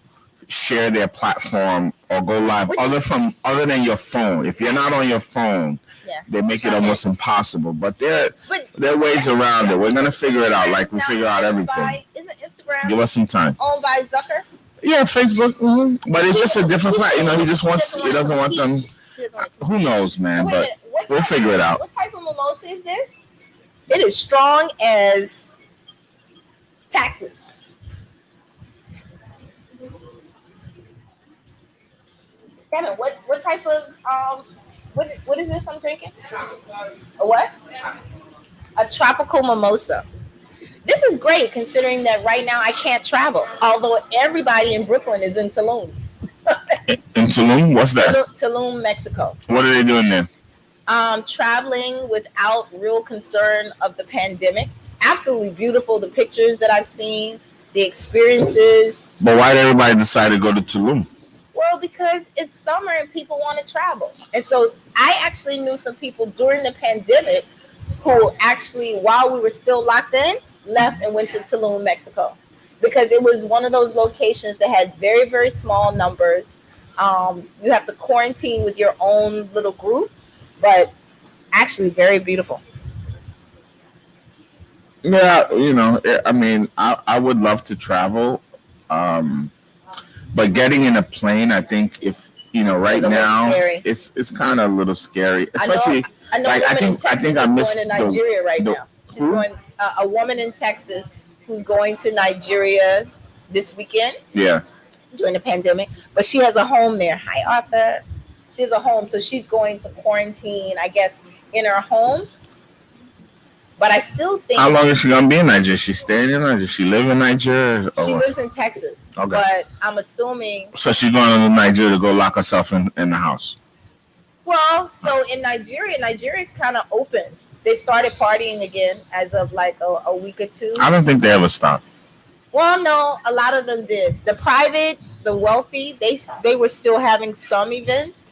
share their platform or go live other than your phone. If you're not on your phone, Yeah. They make it almost impossible. But there But are ways around it. We're gonna figure it out. Like we figure out everything. Isn't Instagram Give us some time. owned by Zucker? Yeah, Facebook. But it's just a different platform. You know, he doesn't want them. Who knows, man? So But we'll figure it out. What type of mimosa is this? It is strong as taxes. Kevin, what type of what is this I'm drinking? A what? A tropical mimosa. This is great considering that right now I can't travel. Although everybody in Brooklyn is in Tulum. In Tulum? What's that? Tulum, Mexico. What are they doing there? Traveling without real concern of the pandemic. Absolutely beautiful. The pictures that I've seen, the experiences. But why did everybody decide to go to Tulum? Well, because it's summer and people want to travel. And so I actually knew some people during the pandemic who actually, while we were still locked in, left and went to Tulum, Mexico. Because it was one of those locations that had very, very small numbers. You have to quarantine with your own little group, but actually very beautiful. Yeah, you know, I mean, I would love to travel. But getting in a plane, I think if, you know, right now, it's kind of a little scary. Especially, I know like, I think I missed going to Nigeria right now. She's going, a woman in Texas who's going to Nigeria this weekend. Yeah. During the pandemic, but she has a home there. Hi, Arthur. She has a home, so she's going to quarantine, I guess, in her home. But I still think. How long is she gonna be in Nigeria? She staying in Nigeria? Does she live in Nigeria? She lives in Texas. Okay. But I'm assuming. So she's going to Nigeria to go lock herself in the house. Well, so in Nigeria is kind of open. They started partying again as of like a week or two. I don't think they ever stopped. Well, no, a lot of them did. The private, the wealthy, they were still having some events.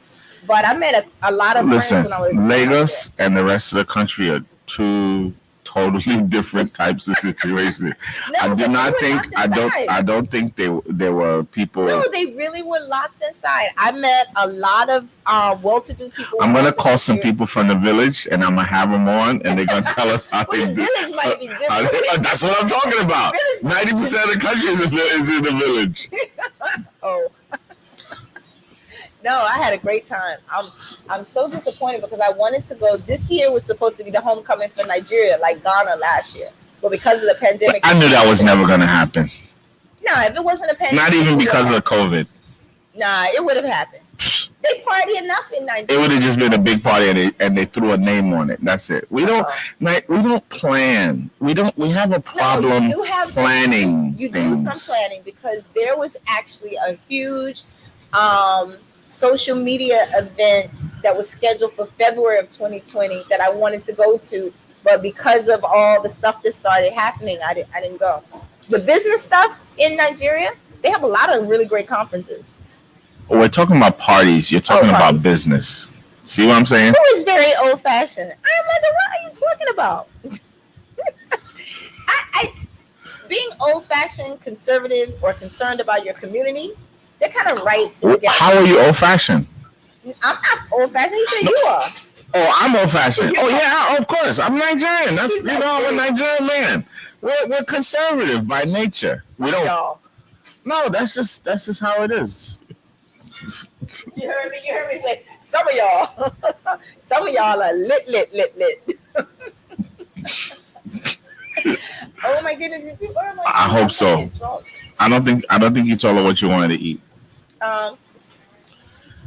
But I met a lot of friends when I was Lagos and the rest of the country are two totally different types of situations. No, I do not think I don't think there were people. No, they really were locked inside. I met a lot of well-to-do people. I'm gonna call some people from the village and I'm gonna have them on and they're gonna tell us how they do. The village might be different. That's what I'm talking about. 90% of the country is in the village. Oh. No, I had a great time. I'm so disappointed because I wanted to go. This year was supposed to be the homecoming for Nigeria, like Ghana last year. But because of the pandemic, I knew that was never going to happen. Nah, if it wasn't a pandemic, not even because of COVID. Nah, it would have happened. They party enough in Nigeria. It would have just been a big party, and they threw a name on it. That's it. We don't plan. We have a problem planning. You do some planning because there was actually a huge social media event that was scheduled for February of 2020 that I wanted to go to, but because of all the stuff that started happening, I didn't go. The business stuff in Nigeria, they have a lot of really great conferences. We're talking about parties. You're talking about business. See what I'm saying? Who is very old-fashioned? I imagine, what are you talking about? I being old-fashioned, conservative, or concerned about your community, they're kind of right together. How are you old-fashioned? I'm not old-fashioned. You said you are. Oh, I'm old-fashioned. Oh, yeah, of course. I'm Nigerian. I'm a Nigerian man. We're conservative by nature. Some y'all. No, that's just how it is. You heard me say, some of y'all. Some of y'all are lit. Oh my goodness, did you earn my I hope so. I don't think you told her what you wanted to eat. Well,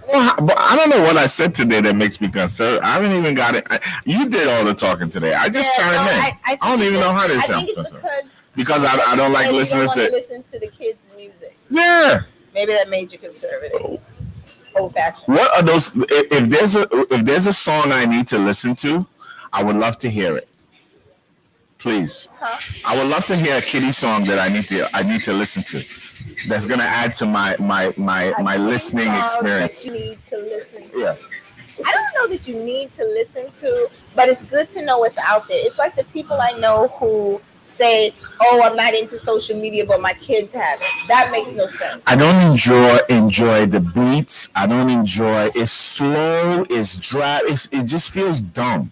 but I don't know what I said today that makes me concerned. I haven't even got it. You did all the talking today. I just chimed in. I don't even know how to sound concerned. Because I don't like listening to. Listen to the kids' music. Yeah. Maybe that made you conservative. Old-fashioned. What are those? If there's a song I need to listen to, I would love to hear it. Please. Huh? I would love to hear a kiddie song that I need to listen to. That's gonna add to my listening experience. That you need to listen to. Yeah. I don't know that you need to listen to, but it's good to know what's out there. It's like the people I know who say, "Oh, I'm not into social media, but my kids have it." That makes no sense. I don't enjoy the beats. I don't enjoy. It's slow. It's dry. It just feels dumb.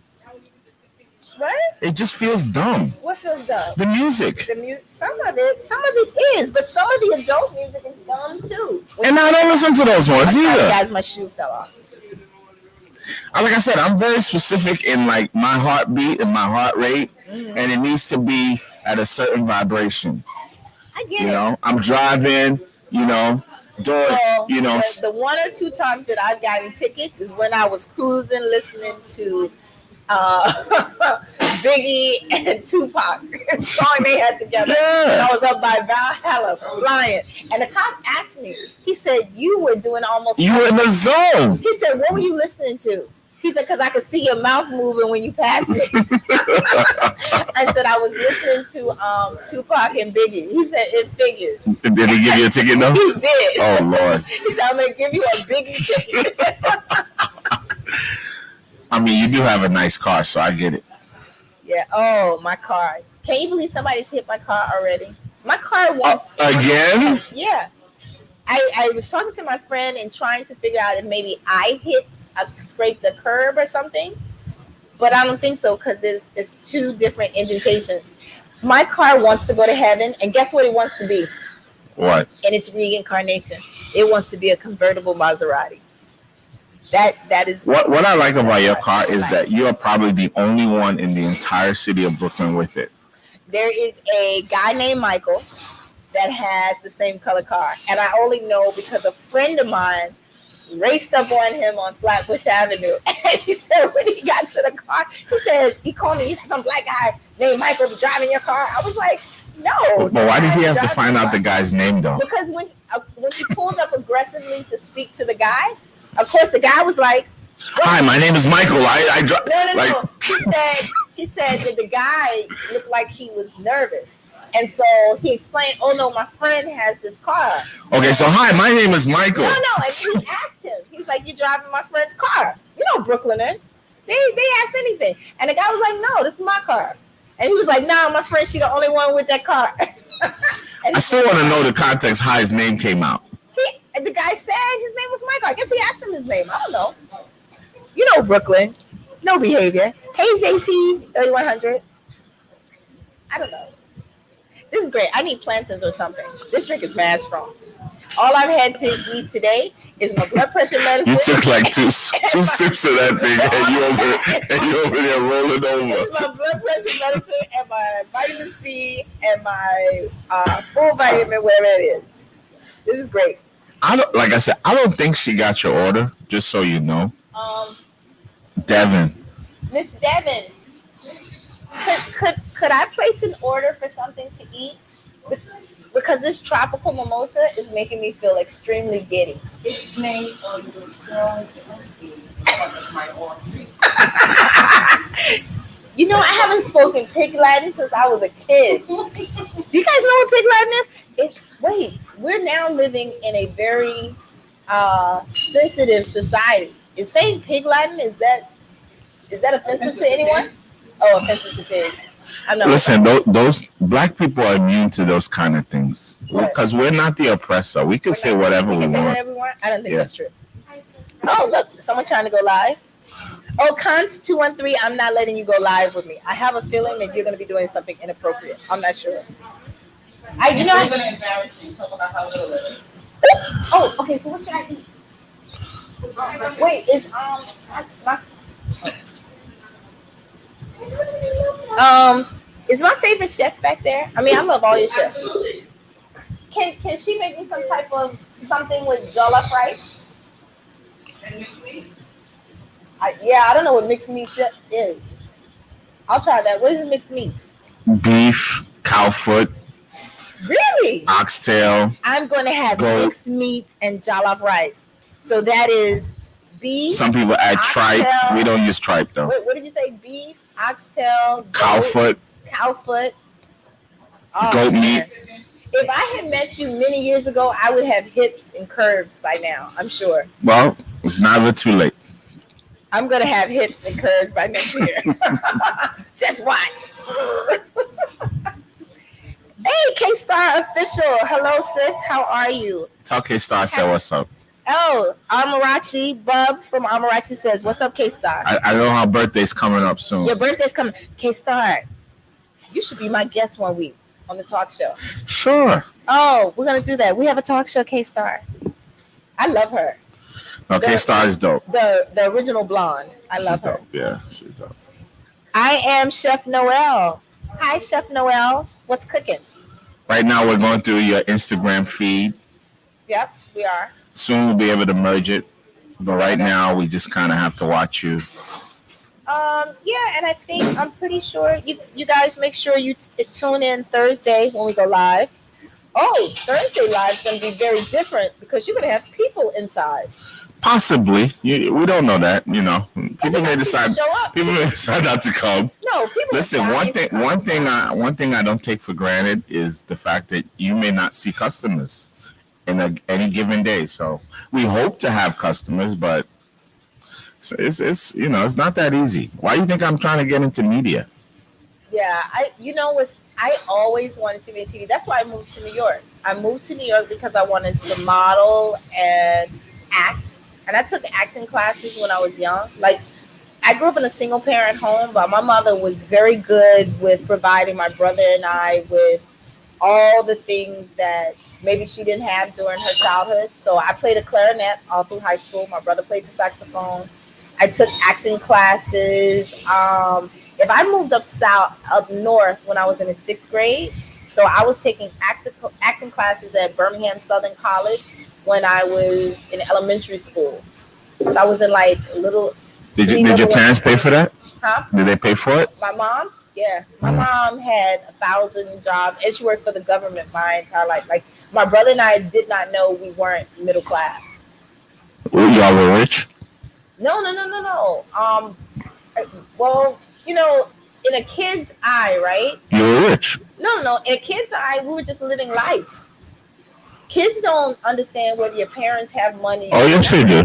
What? It just feels dumb. What feels dumb? The music. The music. Some of it is, but some of the adult music is dumb too. And I don't listen to those ones Sorry, either. guys, my shoe fell off. Like I said, I'm very specific in like my heartbeat and my heart rate, and it needs to be at a certain vibration. I get You it. know, I'm driving. You know, doing. Well, You know, the one or two times that I've gotten tickets is when I was cruising, listening to Biggie and Tupac song they had together. And yeah. I was up by Valhalla flying, and the cop asked me. He said, "You were doing almost." You in the zone. He said, "What were you listening to?" He said, "Because I could see your mouth moving when you passed me." I said, "I was listening to Tupac and Biggie." He said, "It figures." Did he give you a ticket though? He did. Oh Lord. He said, "I'm gonna give you a Biggie ticket." I mean, you do have a nice car, so I get it. Yeah. Oh, my car. Can you believe somebody's hit my car already? My car was Again? Yeah. I was talking to my friend and trying to figure out if maybe I scraped a curb or something, but I don't think so because it's two different indentations. My car wants to go to heaven, and guess what it wants to be? What? In its reincarnation, it wants to be a convertible Maserati. That is What I like about your car is that you are probably the only one in the entire city of Brooklyn with it. There is a guy named Michael that has the same color car, and I only know because a friend of mine raced up on him on Flatbush Avenue, and he said when he got to the car, he called me, some black guy named Michael driving your car. I was like, no. But why did he have to driving find your out the car. guy's name though? Because when he pulled up aggressively to speak to the guy, of course the guy was like, Hi, my name is Michael. I drive. no. Like, He said that the guy looked like he was nervous. And so he explained, "Oh no, my friend has this car." okay, so hi, my name is Michael. No. And he asked him. He's like, "You're driving my friend's car." You know, Brooklyners. They ask anything. And the guy was like, "No, this is my car." And he was like, "No, my friend, she the only one with that car." I still want to know the context how his name came out. The guy said his name was Michael. I guess he asked him his name. I don't know. You know Brooklyn. No behavior. Hey, JC, 3100. I don't know. This is great. I need plantains or something. This drink is mad strong. All I've had to eat today is my blood pressure medicine. You took like two sips of that thing, and you over there rolling over. It's my blood pressure medicine and my vitamin C and my full vitamin, whatever it is. This is great. I don't think she got your order. Just so you know, Devin. Miss Devin, could I place an order for something to eat? Because this tropical mimosa is making me feel extremely giddy. It's made on the strong my offspring. You know, I haven't spoken Pig Latin since I was a kid. Do you guys know what Pig Latin is? Wait, we're now living in a very sensitive society. Is saying Pig Latin, is that offensive to anyone? Oh, offensive to pigs. I'm not. Listen, those black people are immune to those kind of things because we're not the oppressor. We can say whatever we want. I don't think that's true. Oh, look, someone trying to go live. Oh, Cons 213, I'm not letting you go live with me. I have a feeling that you're going to be doing something inappropriate. I'm not sure. I'm going to embarrass you. Talk about how little it is. Oh, okay. So what should I eat? Wait, is my favorite chef back there? I mean, I love all your chefs. Absolutely. Can she make me some type of something with jollof rice? And mixed meat. I don't know what mixed meat is. I'll try that. What is mixed meat? Beef, cow foot, Really? oxtail. I'm going to have Goat. mixed meats and jollof rice. So that is beef. Some people add tripe. Oxtail. We don't use tripe though. What did you say? Beef, oxtail, Cow foot, cow foot. Oh, goat man. meat. If I had met you many years ago, I would have hips and curves by now. I'm sure. Well, it's never too late. I'm gonna have hips and curves by next year. Just watch. K-Star Official. Hello, sis. How are you? Tell K-Star say what's up. Oh, Amarachi Bub from Amarachi says, "What's up, K-Star?" I know her birthday's coming up soon. Your birthday's coming. K-Star, you should be my guest one week on the talk show. Sure. Oh, we're going to do that. We have a talk show, K-Star. I love her. No, K-Star is dope. The original blonde. I love her. Dope. Yeah, she's dope. I am Chef Noel. Hi, Chef Noel. What's cooking? Right now, we're going through your Instagram feed. Yep, we are. Soon we'll be able to merge it. But right now, we just kind of have to watch you. Yeah, and I'm pretty sure you guys make sure you tune in Thursday when we go live. Oh, Thursday live is going to be very different because you're going to have people inside. Possibly. We don't know that, you know. People may decide. People may decide not to come. No, people. Listen, one thing I don't take for granted is the fact that you may not see customers in any given day. So we hope to have customers, but it's it's not that easy. Why do you think I'm trying to get into media? Yeah, I always wanted to be in TV. That's why I moved to New York. I moved to New York because I wanted to model and act. And I took acting classes when I was young. Like, I grew up in a single parent home, but my mother was very good with providing my brother and I with all the things that maybe she didn't have during her childhood. So I played a clarinet all through high school. My brother played the saxophone. I took acting classes. If I moved up north when I was in the 6th grade, so I was taking acting classes at Birmingham Southern College when I was in elementary school. So I was in like little. Did your parents pay for that? Huh? Did they pay for it? My mom? Yeah. My mom had 1,000 jobs and she worked for the government my entire life. Like, my brother and I did not know we weren't middle class. Y'all were rich? No. Well, in a kid's eye, right? You were rich. No. In a kid's eye, we were just living life. Kids don't understand whether your parents have money. Oh, yes, they do.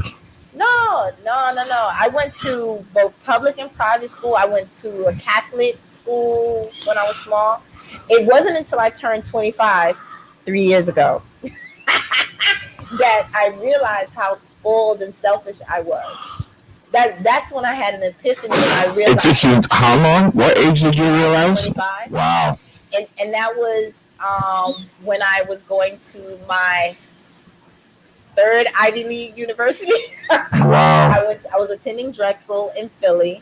No. I went to both public and private school. I went to a Catholic school when I was small. It wasn't until I turned 25 3 years ago that I realized how spoiled and selfish I was. That's when I had an epiphany and I realized. It took you how long? What age did you realize? 25. Wow. And that was when I was going to my 3rd Ivy League university. Wow. I was attending Drexel in Philly,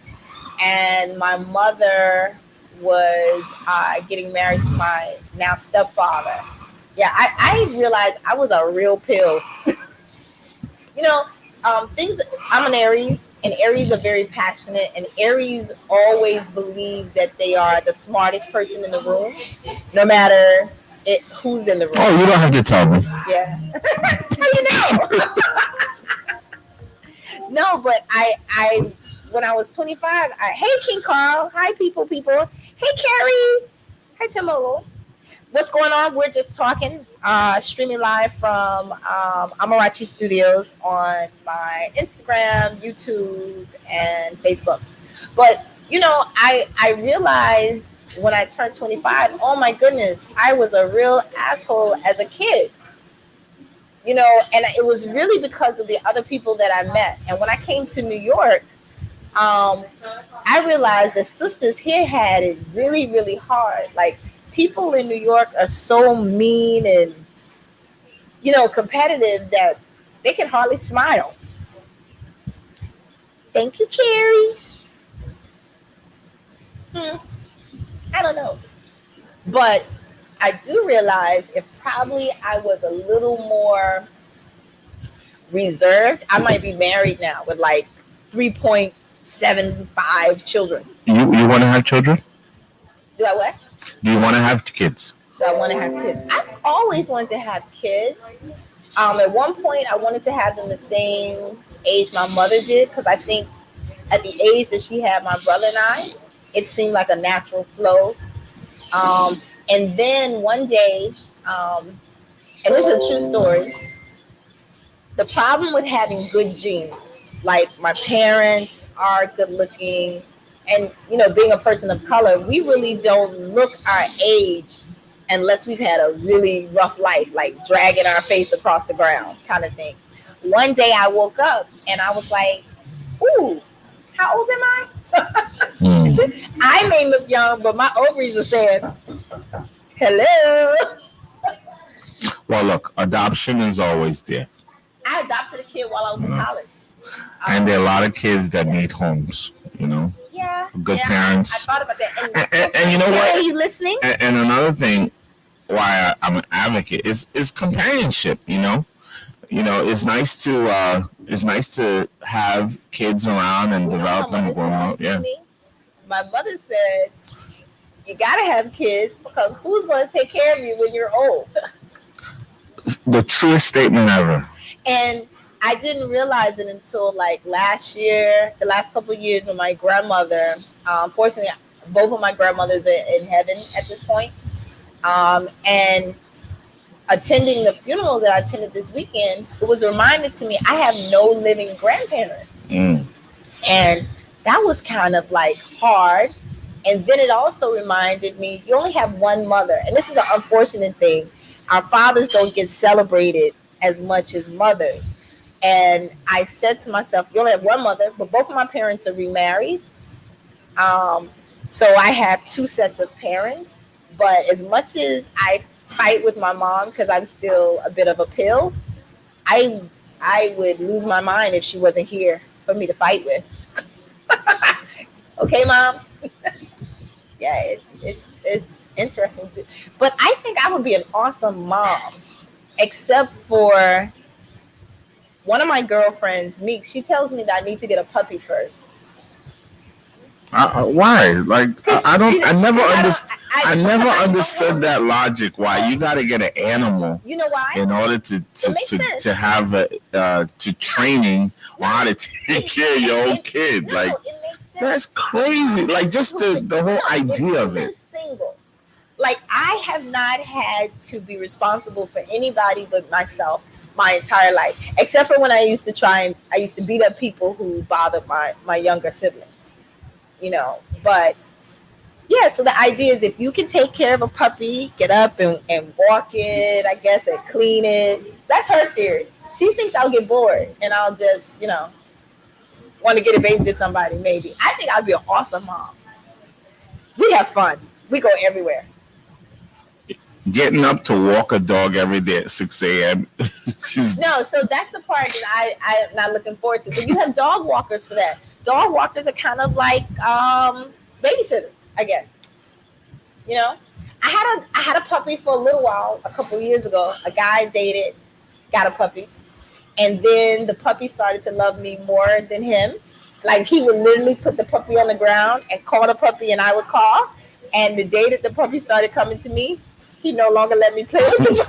and my mother was getting married to my now stepfather. Yeah, I realized I was a real pill. I'm an Aries, and Aries are very passionate, and Aries always believe that they are the smartest person in the room, no matter who's in the room. Oh, you don't have to tell me. Yeah. How you know? No, but I when I was 25, hey King Carl, hi people. Hey Carrie, hi Timo. What's going on? We're just talking, streaming live from Amarachi Studios on my Instagram, YouTube, and Facebook. But I realized when I turned 25, oh my goodness, I was a real asshole as a kid. And it was really because of the other people that I met. And when I came to New York, I realized that sisters here had it really, really hard. Like, people in New York are so mean and, competitive that they can hardly smile. Thank you, Carrie. I don't know. But I do realize if probably I was a little more reserved, I might be married now with like 3.75 children. You want to have children? Do I what? Do you want to have kids? Do I want to have kids? I've always wanted to have kids. At one point, I wanted to have them the same age my mother did, because I think at the age that she had my brother and I, it seemed like a natural flow. And then one day, and this is a true story, the problem with having good genes, like my parents are good looking, and being a person of color, we really don't look our age unless we've had a really rough life, like dragging our face across the ground kind of thing. One day I woke up and I was like, ooh, how old am I? I may look young, but my ovaries are saying, hello. Well, look, adoption is always there. I adopted a kid while I was in college. And there are a lot of kids that need homes, Yeah. Good parents. I thought about that. And you know what? Are you listening? And another thing why I'm an advocate is companionship, it's nice to have kids around and develop them growing up. Yeah. My mother said, you gotta have kids because who's going to take care of you when you're old? The truest statement ever. And I didn't realize it until like last year, the last couple of years, when my grandmother, fortunately, both of my grandmothers are in heaven at this point. And attending the funeral that I attended this weekend, it was reminded to me I have no living grandparents. And that was kind of like hard. And then it also reminded me, you only have one mother. And this is the unfortunate thing. Our fathers don't get celebrated as much as mothers. And I said to myself, you only have one mother, but both of my parents are remarried. So I have two sets of parents. But as much as I fight with my mom, because I'm still a bit of a pill, I would lose my mind if she wasn't here for me to fight with. Okay, Mom? Yeah, it's interesting too. But I think I would be an awesome mom, except for one of my girlfriends, Meek. She tells me that I need to get a puppy first. Why? Like I never understood that logic. Why you got to get an animal? You know why? In order to have to training on how to take care of your own kid. Like that's crazy. Like just the whole idea of it. Single. Like I have not had to be responsible for anybody but myself my entire life, except for when I used to beat up people who bothered my younger siblings. But yeah, so the idea is if you can take care of a puppy, get up and walk it, I guess, and clean it. That's her theory. She thinks I'll get bored and I'll just, want to get a baby to somebody, maybe. I think I'd be an awesome mom. We have fun. We go everywhere. Getting up to walk a dog every day at 6 a.m. No, so that's the part that I am not looking forward to. But you have dog walkers for that. Dog walkers are kind of like babysitters, I guess. I had a puppy for a little while, a couple of years ago. A guy I dated, got a puppy. And then the puppy started to love me more than him. Like he would literally put the puppy on the ground and call the puppy and I would call. And the day that the puppy started coming to me, he no longer let me play with the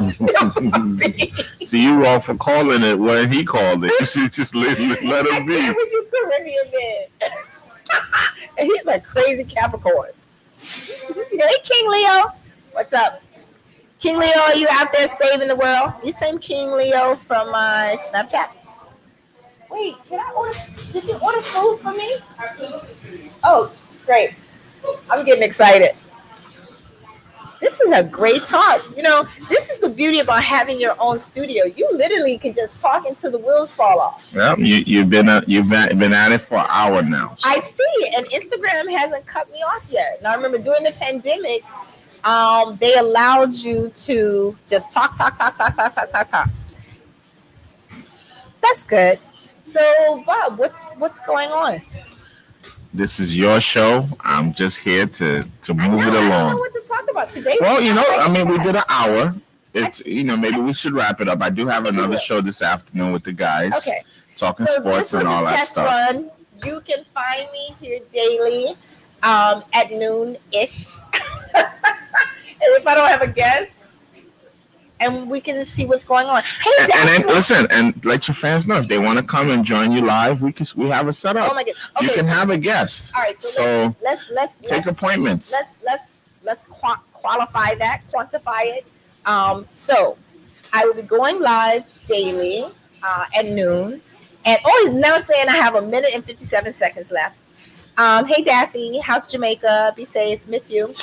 puppy. So you wrong for calling it when he called it. You should just let him be. What you Caribbean man? And he's a crazy Capricorn. Hey, King Leo. What's up? King Leo, are you out there saving the world? You same King Leo from Snapchat? Wait, did you order food for me? Absolutely. Oh, great. I'm getting excited. This is a great talk. This is the beauty about having your own studio. You literally can just talk until the wheels fall off. Yeah, you've been at it for an hour now. I see, and Instagram hasn't cut me off yet. Now, I remember during the pandemic, they allowed you to just talk. That's good. So, Bob, what's going on? This is your show. I'm just here to move it along. I don't know what to talk about today. Well, we did an hour. It's maybe we should wrap it up. I do have another show this afternoon with the guys. Okay. Talking sports and all that stuff. Run. You can find me here daily at noon-ish. And if I don't have a guest, and we can see what's going on. Hey, and then listen, and let your fans know if they want to come and join you live. We have a setup. Oh my God. Okay, you can have a guest. All right, so let's take appointments. Let's quantify it. So I will be going live daily at noon, and always never saying I have 1 minute and 57 seconds left. Hey Daffy, how's Jamaica? Be safe, miss you.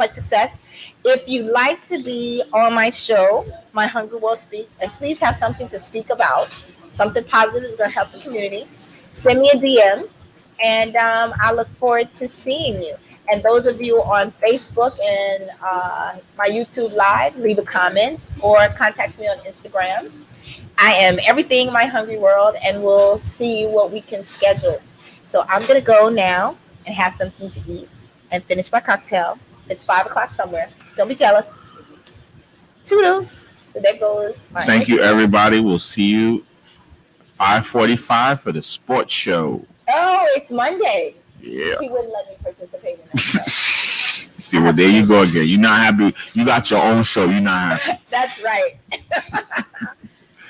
much success. If you'd like to be on my show, My Hungry World Speaks, and please have something to speak about, something positive is going to help the community, send me a DM, and I look forward to seeing you. And those of you on Facebook and my YouTube Live, leave a comment or contact me on Instagram. I am everything My Hungry World, and we'll see what we can schedule. So I'm going to go now and have something to eat and finish my cocktail. It's 5 o'clock somewhere. Don't be jealous. Toodles. So there goes my Thank you, everybody. We'll see you 5:45 for the sports show. Oh, it's Monday. Yeah. He wouldn't let me participate in that. See, well, there you go again. You're not happy. You got your own show. You're not happy. That's right.